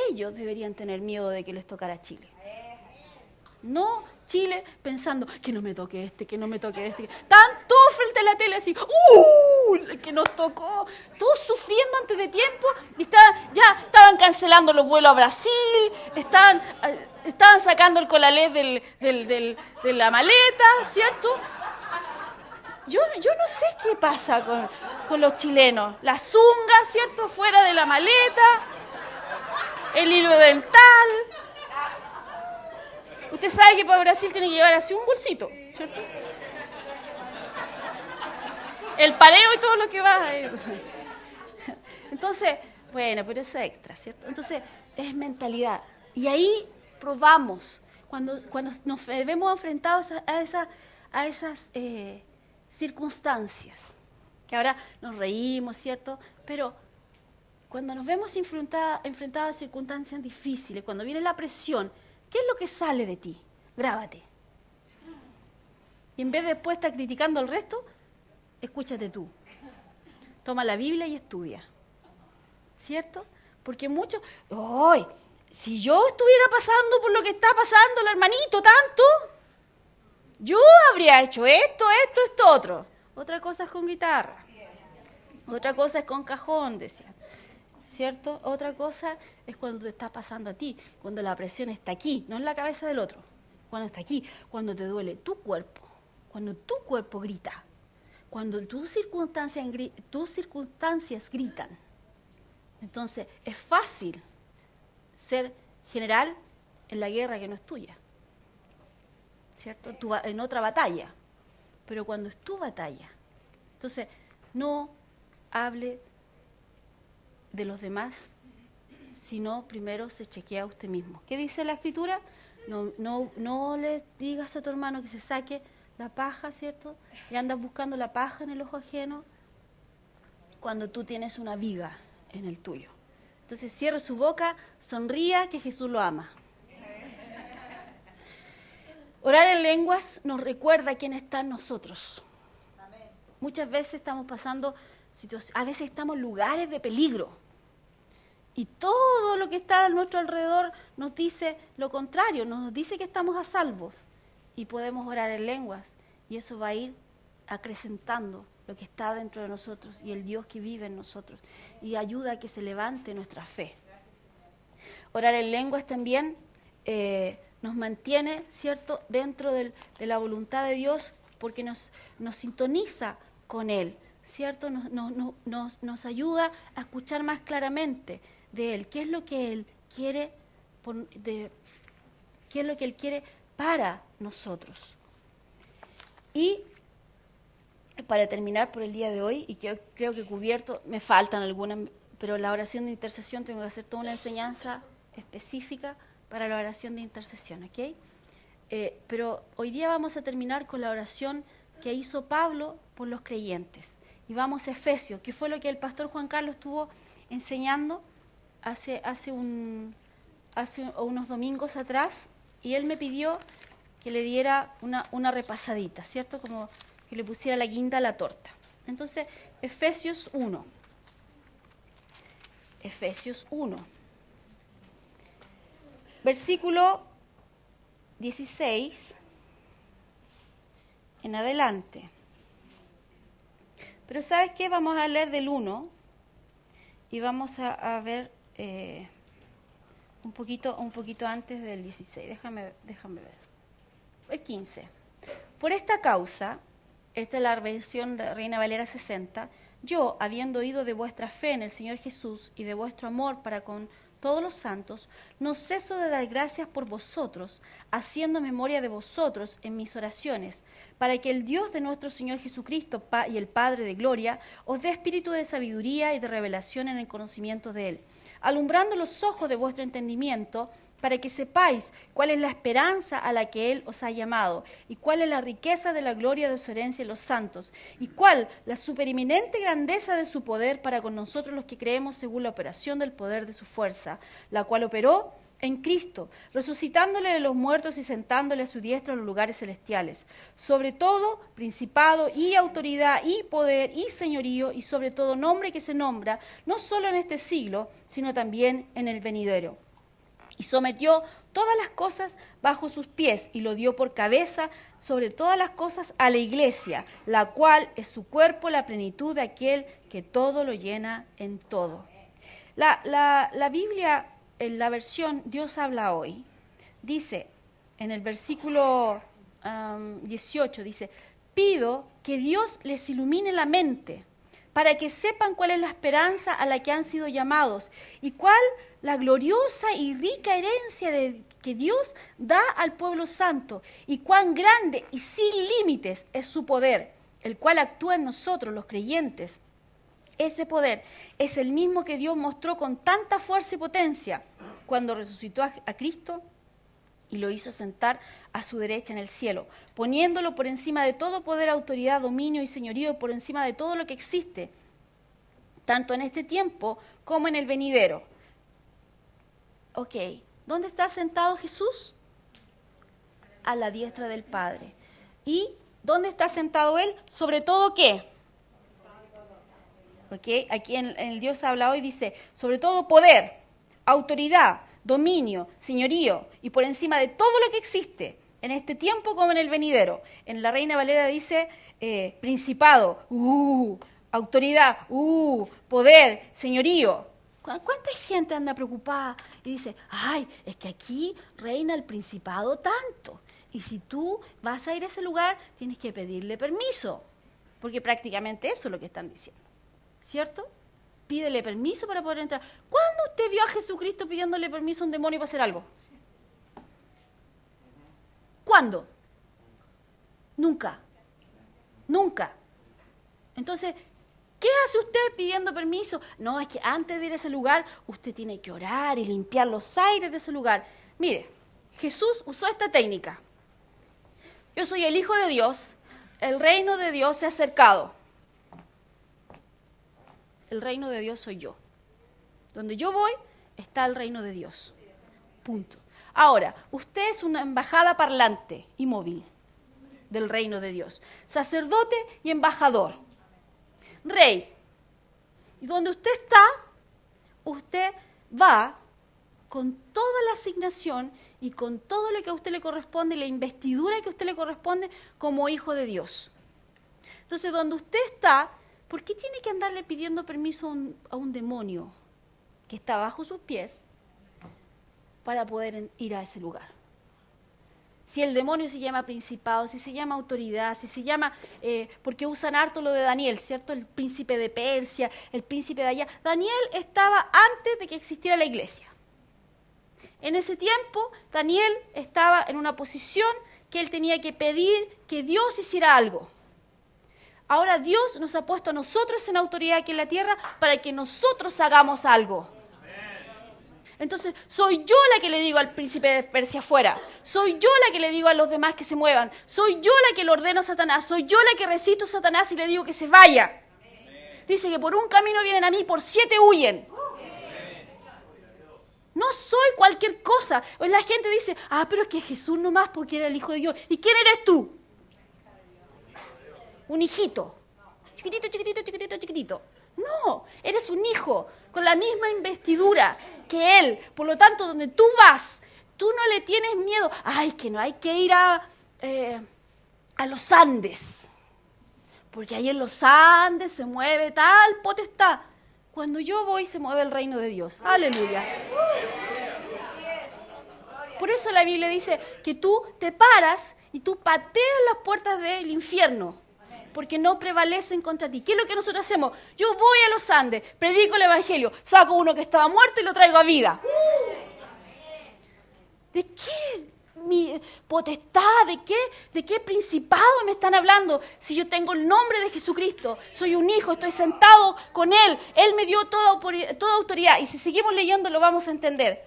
ellos deberían tener miedo de que les tocara a Chile. No Chile pensando que no me toque este, que no me toque este. Están todos frente a la tele así, que nos tocó, todos sufriendo antes de tiempo, y ya estaban cancelando los vuelos a Brasil, estaban sacando el colalés de la maleta, ¿cierto? Yo no sé qué pasa con los chilenos. La zunga, ¿cierto? Fuera de la maleta, el hilo dental. Usted sabe que para Brasil tiene que llevar así un bolsito, ¿cierto? El pareo y todo lo que va. Entonces, bueno, pero es extra, ¿cierto? Entonces, es mentalidad. Y ahí probamos, cuando nos vemos enfrentados a esas circunstancias, que ahora nos reímos, ¿cierto? Pero cuando nos vemos enfrentados a circunstancias difíciles, cuando viene la presión, ¿qué es lo que sale de ti? Grábate. Y en vez de después estar criticando al resto, escúchate tú. Toma la Biblia y estudia. ¿Cierto? Porque muchos, si yo estuviera pasando por lo que está pasando el hermanito tanto, yo habría hecho esto, otro. Otra cosa es con guitarra. Otra cosa es con cajón, decían. ¿Cierto? Otra cosa es cuando te está pasando a ti, cuando la presión está aquí, no en la cabeza del otro, cuando está aquí, cuando te duele tu cuerpo, cuando tu cuerpo grita, cuando tus circunstancias gritan. Entonces, es fácil ser general en la guerra que no es tuya, ¿cierto? En otra batalla, pero cuando es tu batalla, entonces no hable de los demás, sino primero se chequea a usted mismo. ¿Qué dice la Escritura? No le digas a tu hermano que se saque la paja, ¿cierto? Y andas buscando la paja en el ojo ajeno cuando tú tienes una viga en el tuyo. Entonces cierre su boca, sonría, que Jesús lo ama. Orar en lenguas nos recuerda quién está en nosotros. Muchas veces estamos pasando a veces estamos en lugares de peligro y todo lo que está a nuestro alrededor nos dice lo contrario, nos dice que estamos a salvo y podemos orar en lenguas y eso va a ir acrecentando lo que está dentro de nosotros y el Dios que vive en nosotros y ayuda a que se levante nuestra fe. Orar en lenguas también nos mantiene, ¿cierto?, dentro de la voluntad de Dios porque nos sintoniza con Él. ¿Cierto? Nos ayuda a escuchar más claramente de Él. ¿Qué es lo que Él quiere, qué es lo que Él quiere para nosotros? Y para terminar por el día de hoy, y que creo que cubierto, me faltan algunas, pero la oración de intercesión tengo que hacer toda una enseñanza específica para la oración de intercesión, ¿ok? Pero hoy día vamos a terminar con la oración que hizo Pablo por los creyentes. Y vamos a Efesios, que fue lo que el pastor Juan Carlos estuvo enseñando hace unos domingos atrás, y él me pidió que le diera una repasadita, ¿cierto? Como que le pusiera la guinda a la torta. Entonces, Efesios 1. Efesios 1. Versículo 16 en adelante. Pero ¿sabes qué? Vamos a leer del 1 y vamos a ver un poquito antes del 16. Déjame ver. El 15. Por esta causa, esta es la versión de Reina Valera 60, yo, habiendo oído de vuestra fe en el Señor Jesús y de vuestro amor para con todos los santos, no ceso de dar gracias por vosotros, haciendo memoria de vosotros en mis oraciones, para que el Dios de nuestro Señor Jesucristo y el Padre de gloria os dé espíritu de sabiduría y de revelación en el conocimiento de Él, alumbrando los ojos de vuestro entendimiento, para que sepáis cuál es la esperanza a la que Él os ha llamado, y cuál es la riqueza de la gloria de su herencia en los santos, y cuál la supereminente grandeza de su poder para con nosotros los que creemos según la operación del poder de su fuerza, la cual operó en Cristo, resucitándole de los muertos y sentándole a su diestra en los lugares celestiales, sobre todo principado y autoridad y poder y señorío, y sobre todo nombre que se nombra, no solo en este siglo, sino también en el venidero. Y sometió todas las cosas bajo sus pies y lo dio por cabeza sobre todas las cosas a la iglesia, la cual es su cuerpo, la plenitud de aquel que todo lo llena en todo. La Biblia, en la versión Dios habla hoy, dice en el versículo 18, dice, pido que Dios les ilumine la mente para que sepan cuál es la esperanza a la que han sido llamados y cuál la gloriosa y rica herencia que Dios da al pueblo santo, y cuán grande y sin límites es su poder, el cual actúa en nosotros, los creyentes. Ese poder es el mismo que Dios mostró con tanta fuerza y potencia cuando resucitó a Cristo y lo hizo sentar a su derecha en el cielo, poniéndolo por encima de todo poder, autoridad, dominio y señorío, por encima de todo lo que existe, tanto en este tiempo como en el venidero. Ok, ¿dónde está sentado Jesús? A la diestra del Padre. ¿Y dónde está sentado Él? ¿Sobre todo qué? Ok, aquí en el Dios habla hoy, dice, sobre todo poder, autoridad, dominio, señorío, y por encima de todo lo que existe, en este tiempo como en el venidero. En la Reina Valera dice, principado, autoridad, poder, señorío. ¿Cuánta gente anda preocupada y dice, ay, es que aquí reina el principado tanto, y si tú vas a ir a ese lugar tienes que pedirle permiso, porque prácticamente eso es lo que están diciendo, ¿cierto? Pídele permiso para poder entrar. ¿Cuándo usted vio a Jesucristo pidiéndole permiso a un demonio para hacer algo? ¿Cuándo? Nunca. Nunca. Entonces, ¿qué hace usted pidiendo permiso? No, es que antes de ir a ese lugar, usted tiene que orar y limpiar los aires de ese lugar. Mire, Jesús usó esta técnica. Yo soy el Hijo de Dios, el reino de Dios se ha acercado. El reino de Dios soy yo. Donde yo voy, está el reino de Dios. Punto. Ahora, usted es una embajada parlante y móvil del reino de Dios. Sacerdote y embajador. Rey. Y donde usted está, usted va con toda la asignación y con todo lo que a usted le corresponde, y la investidura que a usted le corresponde como hijo de Dios. Entonces, donde usted está, ¿por qué tiene que andarle pidiendo permiso a un demonio que está bajo sus pies para poder ir a ese lugar? Si el demonio se llama principado, si se llama autoridad, si se llama, porque usan harto lo de Daniel, ¿cierto? El príncipe de Persia, el príncipe de allá. Daniel estaba antes de que existiera la iglesia. En ese tiempo, Daniel estaba en una posición que él tenía que pedir que Dios hiciera algo. Ahora Dios nos ha puesto a nosotros en autoridad aquí en la tierra para que nosotros hagamos algo. Entonces, soy yo la que le digo al príncipe de Persia fuera. Soy yo la que le digo a los demás que se muevan. Soy yo la que le ordeno a Satanás. Soy yo la que resisto a Satanás y le digo que se vaya. Dice que por un camino vienen a mí, por 7 huyen. No soy cualquier cosa. La gente dice, pero es que Jesús nomás porque era el Hijo de Dios. ¿Y quién eres tú? Un hijito. Chiquitito, chiquitito, chiquitito, chiquitito. No, eres un hijo con la misma investidura que Él. Por lo tanto, donde tú vas, tú no le tienes miedo. Ay, que no hay que ir a los Andes. Porque ahí en los Andes se mueve tal potestad. Cuando yo voy, se mueve el reino de Dios. Aleluya. Por eso la Biblia dice que tú te paras y tú pateas las puertas del infierno. Porque no prevalecen contra ti. ¿Qué es lo que nosotros hacemos? Yo voy a los Andes, predico el Evangelio, saco uno que estaba muerto y lo traigo a vida. ¿De qué mi potestad? ¿De qué principado me están hablando? Si yo tengo el nombre de Jesucristo, soy un hijo, estoy sentado con Él. Él me dio toda autoridad. Y si seguimos leyendo lo vamos a entender.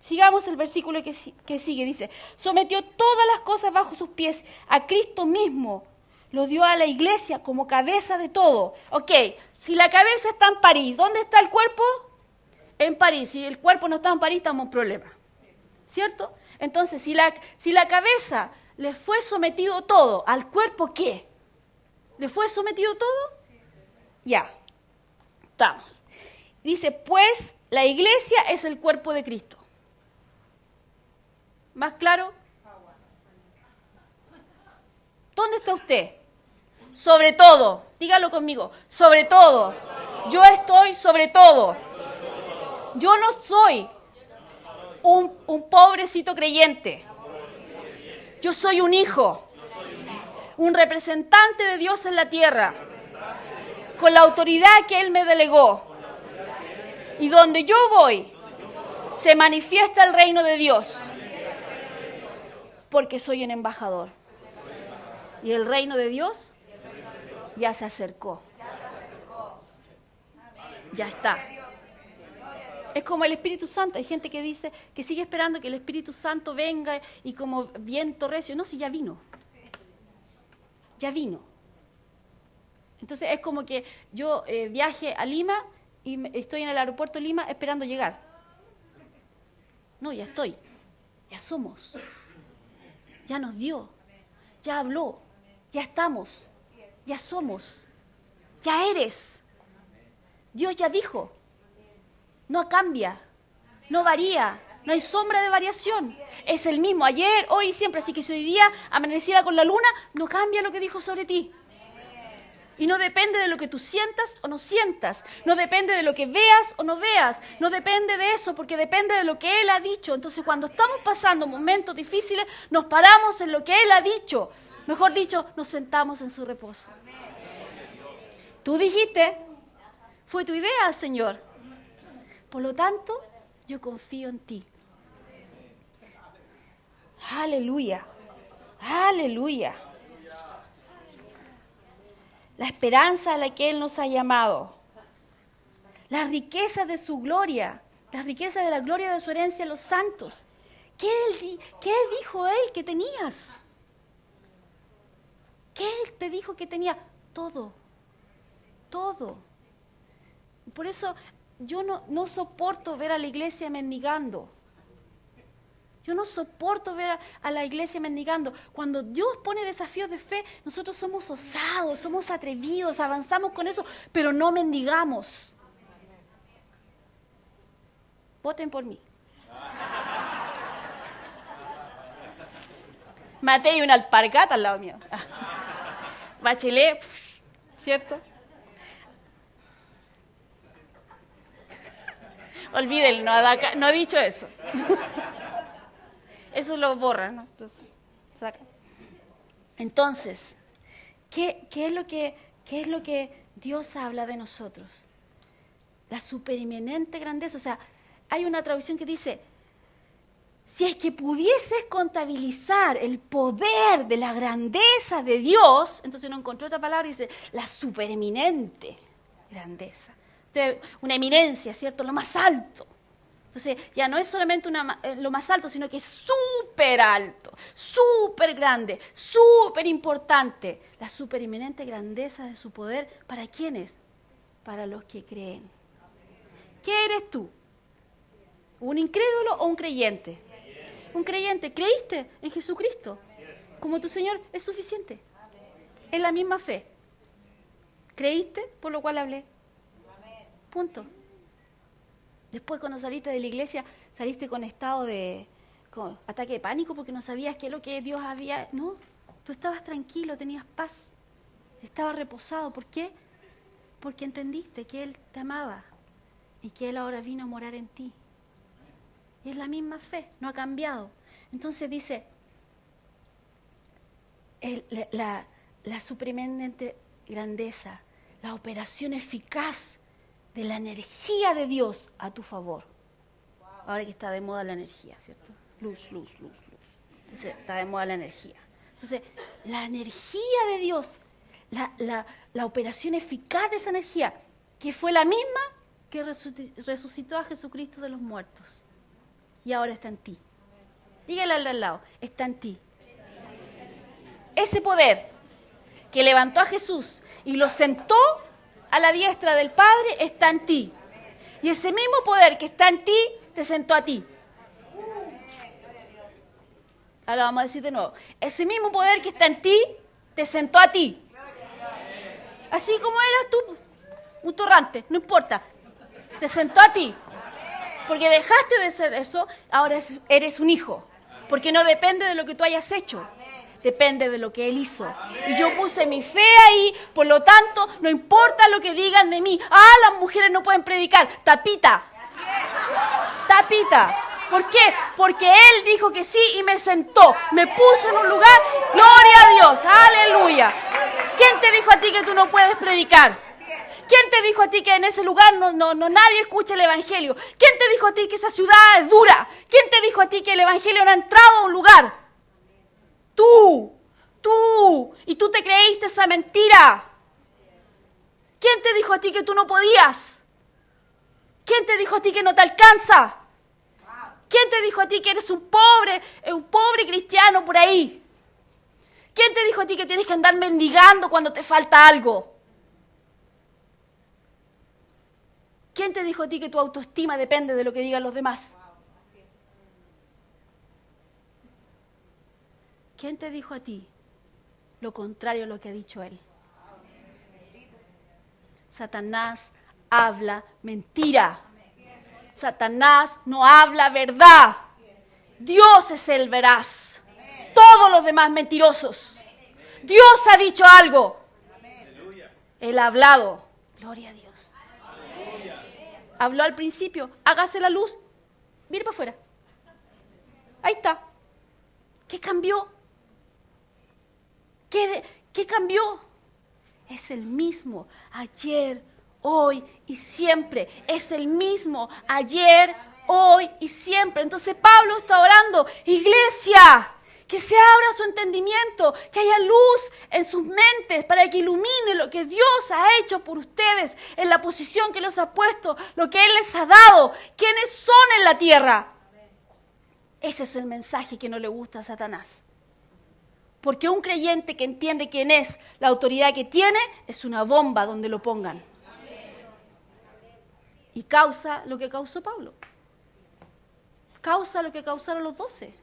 Sigamos el versículo que sigue. Dice, sometió todas las cosas bajo sus pies a Cristo mismo. Lo dio a la iglesia como cabeza de todo. Ok, si la cabeza está en París, ¿dónde está el cuerpo? En París. Si el cuerpo no está en París, estamos en problemas. ¿Cierto? Entonces, si la cabeza le fue sometido todo, ¿al cuerpo qué? ¿Le fue sometido todo? Ya, estamos. Dice, pues la iglesia es el cuerpo de Cristo. ¿Más claro? ¿Dónde está usted? Sobre todo. Dígalo conmigo. Sobre todo. Yo estoy sobre todo. Yo no soy un pobrecito creyente. Yo soy un hijo. Un representante de Dios en la tierra. Con la autoridad que Él me delegó. Y donde yo voy, se manifiesta el reino de Dios. Porque soy un embajador. Y el reino de Dios ya se acercó. Ya está. Es como el Espíritu Santo. Hay gente que dice que sigue esperando que el Espíritu Santo venga y como viento recio. No, si ya vino. Ya vino. Entonces es como que yo viaje a Lima y estoy en el aeropuerto de Lima esperando llegar. No, ya estoy. Ya somos. Ya nos dio. Ya habló. Ya estamos. Ya somos. Ya eres. Dios ya dijo. No cambia. No varía. No hay sombra de variación. Es el mismo ayer, hoy y siempre. Así que si hoy día amaneciera con la luna, no cambia lo que dijo sobre ti. Y no depende de lo que tú sientas o no sientas. No depende de lo que veas o no veas. No depende de eso, porque depende de lo que Él ha dicho. Entonces, cuando estamos pasando momentos difíciles, nos paramos en lo que Él ha dicho. Mejor dicho, nos sentamos en su reposo. Tú dijiste, fue tu idea, Señor. Por lo tanto, yo confío en ti. Aleluya. Aleluya. La esperanza a la que Él nos ha llamado, las riquezas de su gloria, las riquezas de la gloria de su herencia en los santos. ¿Qué dijo Él que tenías? ¿Qué Él te dijo que tenía? Todo, todo. Por eso yo no soporto ver a la iglesia mendigando. Yo no soporto ver a la iglesia mendigando. Cuando Dios pone desafíos de fe, nosotros somos osados, somos atrevidos, avanzamos con eso, pero no mendigamos. Voten por mí. Mateo y una alpargata al lado mío. Bachelet, ¿cierto? Olvídenlo, no ha dicho eso. Eso lo borra, ¿no? Entonces, ¿qué es lo que Dios habla de nosotros? La supereminente grandeza. O sea, hay una traducción que dice, si es que pudieses contabilizar el poder de la grandeza de Dios, entonces no encontré otra palabra y dice, la supereminente grandeza. Una eminencia, ¿cierto? Lo más alto. Entonces ya no es solamente lo más alto, sino que es súper alto, súper grande, súper importante. La supereminente grandeza de su poder, ¿para quiénes? Para los que creen. ¿Qué eres tú? ¿Un incrédulo o un creyente? Un creyente. ¿Creíste en Jesucristo como tu Señor? Es suficiente. Es la misma fe. ¿Creíste? Por lo cual hablé. Punto. Después, cuando saliste de la iglesia, saliste con estado con ataque de pánico porque no sabías qué es lo que Dios había. No, tú estabas tranquilo, tenías paz, estabas reposado. ¿Por qué? Porque entendiste que Él te amaba y que Él ahora vino a morar en ti. Y es la misma fe, no ha cambiado. Entonces dice, la supremente grandeza, la operación eficaz de la energía de Dios a tu favor. Ahora que está de moda la energía, ¿cierto? Luz. Entonces, está de moda la energía. Entonces, la energía de Dios, la operación eficaz de esa energía, que fue la misma que resucitó a Jesucristo de los muertos. Y ahora está en ti. Dígale al de al lado, está en ti. Ese poder que levantó a Jesús y lo sentó a la diestra del Padre está en ti. Y ese mismo poder que está en ti, te sentó a ti. Ahora vamos a decir de nuevo. Ese mismo poder que está en ti, te sentó a ti. Así como eras tú, un torrante, no importa. Te sentó a ti. Porque dejaste de ser eso, ahora eres un hijo. Porque no depende de lo que tú hayas hecho. Depende de lo que Él hizo. Y yo puse mi fe ahí, por lo tanto, no importa lo que digan de mí. Ah, las mujeres no pueden predicar. Tapita. ¿Por qué? Porque Él dijo que sí y me sentó. Me puso en un lugar. Gloria a Dios. Aleluya. ¿Quién te dijo a ti que tú no puedes predicar? ¿Quién te dijo a ti que en ese lugar nadie escucha el Evangelio? ¿Quién te dijo a ti que esa ciudad es dura? ¿Quién te dijo a ti que el Evangelio no ha entrado a un lugar? Tú. Y tú te creíste esa mentira. ¿Quién te dijo a ti que tú no podías? ¿Quién te dijo a ti que no te alcanza? ¿Quién te dijo a ti que eres un pobre cristiano por ahí? ¿Quién te dijo a ti que tienes que andar mendigando cuando te falta algo? ¿Quién te dijo a ti que tu autoestima depende de lo que digan los demás? ¿Quién te dijo a ti lo contrario a lo que ha dicho Él? Satanás habla mentira. Satanás no habla verdad. Dios es el veraz. Todos los demás mentirosos. Dios ha dicho algo. Él ha hablado. Gloria a Dios. Habló al principio, hágase la luz, mire para afuera. Ahí está. ¿Qué cambió? ¿Qué cambió? Es el mismo ayer, hoy y siempre. Es el mismo ayer, hoy y siempre. Entonces Pablo está orando, iglesia, que se abra su entendimiento, que haya luz en sus mentes para que ilumine lo que Dios ha hecho por ustedes, en la posición que los ha puesto, lo que Él les ha dado, quiénes son en la tierra. Ese es el mensaje que no le gusta a Satanás. Porque un creyente que entiende quién es, la autoridad que tiene, es una bomba donde lo pongan. Y causa lo que causó Pablo. Causa lo que causaron los 12.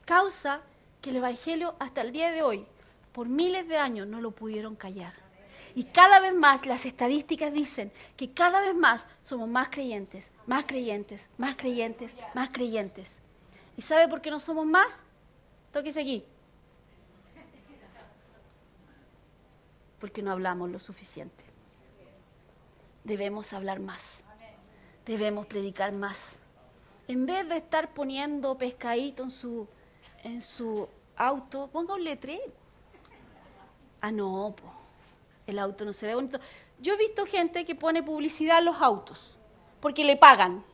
Causa que el Evangelio hasta el día de hoy, por miles de años, no lo pudieron callar. Y cada vez más las estadísticas dicen que cada vez más somos más creyentes, más creyentes, más creyentes, más creyentes. ¿Y sabe por qué no somos más? Tóquese aquí. Porque no hablamos lo suficiente. Debemos hablar más. Debemos predicar más. En vez de estar poniendo pescadito en su auto, ponga un letrero. Ah, no, el auto no se ve bonito. Yo he visto gente que pone publicidad en los autos, porque le pagan,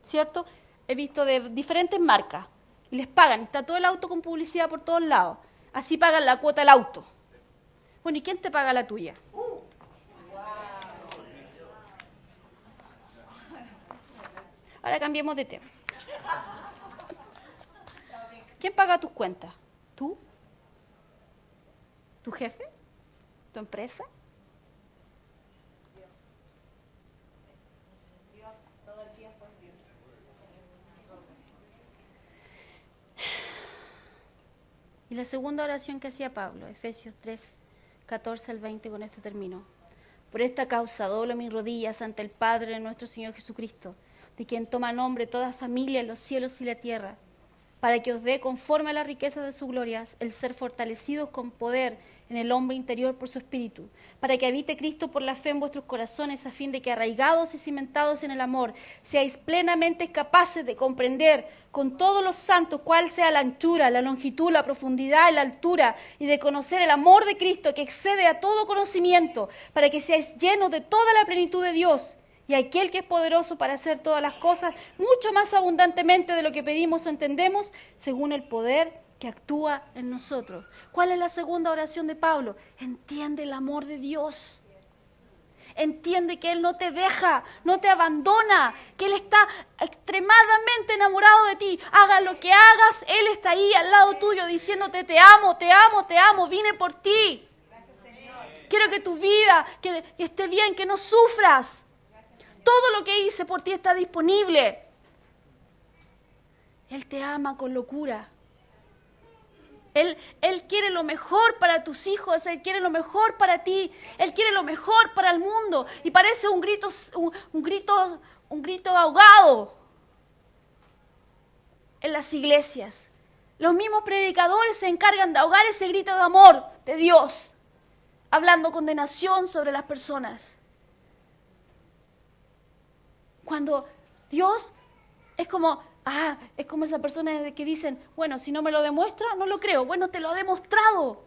¿cierto? he visto de diferentes marcas, y les pagan, está todo el auto con publicidad por todos lados, así pagan la cuota del auto. Bueno, ¿y quién te paga la tuya? Ahora cambiemos de tema. ¿Quién paga tus cuentas? ¿Tú? ¿Tu jefe? ¿Tu empresa? Y la segunda oración que hacía Pablo, Efesios 3, 14 al 20, con esto termino. Por esta causa doblo mis rodillas ante el Padre de nuestro Señor Jesucristo, de quien toma nombre toda familia en los cielos y la tierra, para que os dé, conforme a las riquezas de su gloria, el ser fortalecidos con poder en el hombre interior por su espíritu, para que habite Cristo por la fe en vuestros corazones, a fin de que, arraigados y cimentados en el amor, seáis plenamente capaces de comprender con todos los santos cuál sea la anchura, la longitud, la profundidad y la altura, y de conocer el amor de Cristo que excede a todo conocimiento, para que seáis llenos de toda la plenitud de Dios. Y aquel que es poderoso para hacer todas las cosas mucho más abundantemente de lo que pedimos o entendemos, según el poder que actúa en nosotros. ¿Cuál es la segunda oración de Pablo? Entiende el amor de Dios. Entiende que Él no te deja, no te abandona, que Él está extremadamente enamorado de ti. Hagas lo que hagas, Él está ahí al lado tuyo diciéndote te amo, te amo, te amo, vine por ti. Quiero que tu vida que esté bien, que no sufras. Todo lo que hice por ti está disponible. Él te ama con locura. Él quiere lo mejor para tus hijos, Él quiere lo mejor para ti, Él quiere lo mejor para el mundo. Y parece un grito ahogado en las iglesias. Los mismos predicadores se encargan de ahogar ese grito de amor de Dios, hablando condenación sobre las personas. Cuando Dios es como esa persona que dicen, bueno, si no me lo demuestra, no lo creo. Bueno, te lo ha demostrado.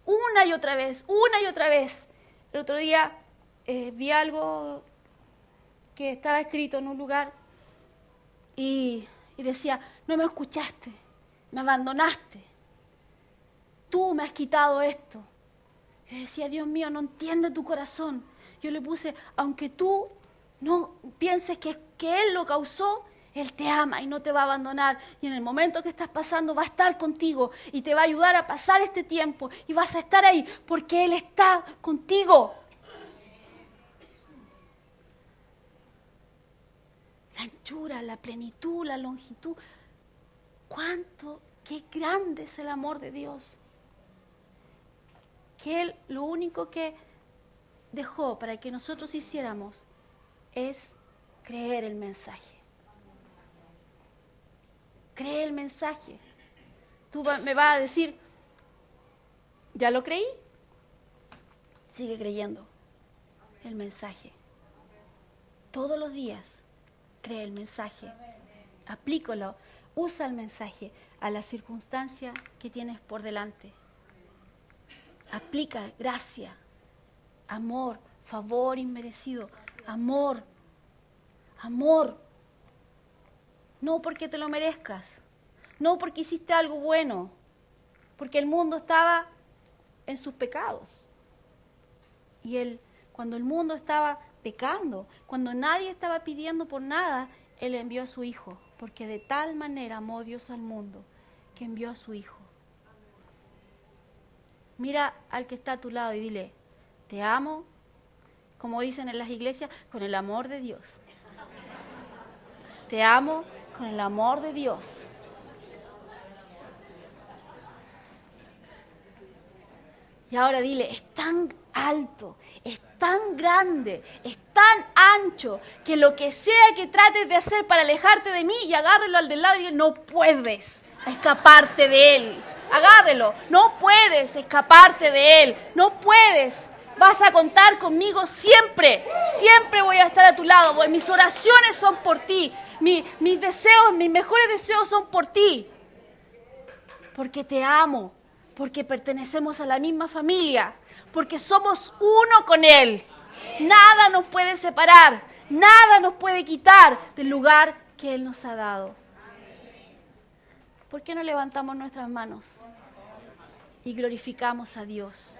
Una y otra vez, una y otra vez. El otro día vi algo que estaba escrito en un lugar y decía, no me escuchaste, me abandonaste. Tú me has quitado esto. Y decía, Dios mío, no entiende tu corazón. Yo le puse, aunque tú no pienses que Él lo causó, Él te ama y no te va a abandonar. Y en el momento que estás pasando va a estar contigo y te va a ayudar a pasar este tiempo. Y vas a estar ahí porque Él está contigo. La anchura, la plenitud, la longitud. Qué grande es el amor de Dios. Que Él lo único que dejó para que nosotros hiciéramos es creer el mensaje. Cree el mensaje. Tú me vas a decir, ¿ya lo creí? Sigue creyendo el mensaje. Todos los días cree el mensaje. Aplícalo, usa el mensaje a la circunstancia que tienes por delante. Aplica gracia, amor, favor inmerecido, amor. No porque te lo merezcas, no porque hiciste algo bueno, porque el mundo estaba en sus pecados. Y cuando el mundo estaba pecando, cuando nadie estaba pidiendo por nada, Él envió a su Hijo, porque de tal manera amó Dios al mundo, que envió a su Hijo. Mira al que está a tu lado y dile, te amo, como dicen en las iglesias, con el amor de Dios. Te amo con el amor de Dios. Y ahora dile, es tan alto, es tan grande, es tan ancho, que lo que sea que trates de hacer para alejarte de mí y agárrelo al del lado y dile, no puedes escaparte de él. Agárrelo, no puedes escaparte de él, no puedes. Vas a contar conmigo siempre, siempre voy a estar a tu lado, porque mis oraciones son por ti, mis deseos, mis mejores deseos son por ti, porque te amo, porque pertenecemos a la misma familia, porque somos uno con Él. Nada nos puede separar, Nada nos puede quitar del lugar que Él nos ha dado. ¿Por qué no levantamos nuestras manos y glorificamos a Dios?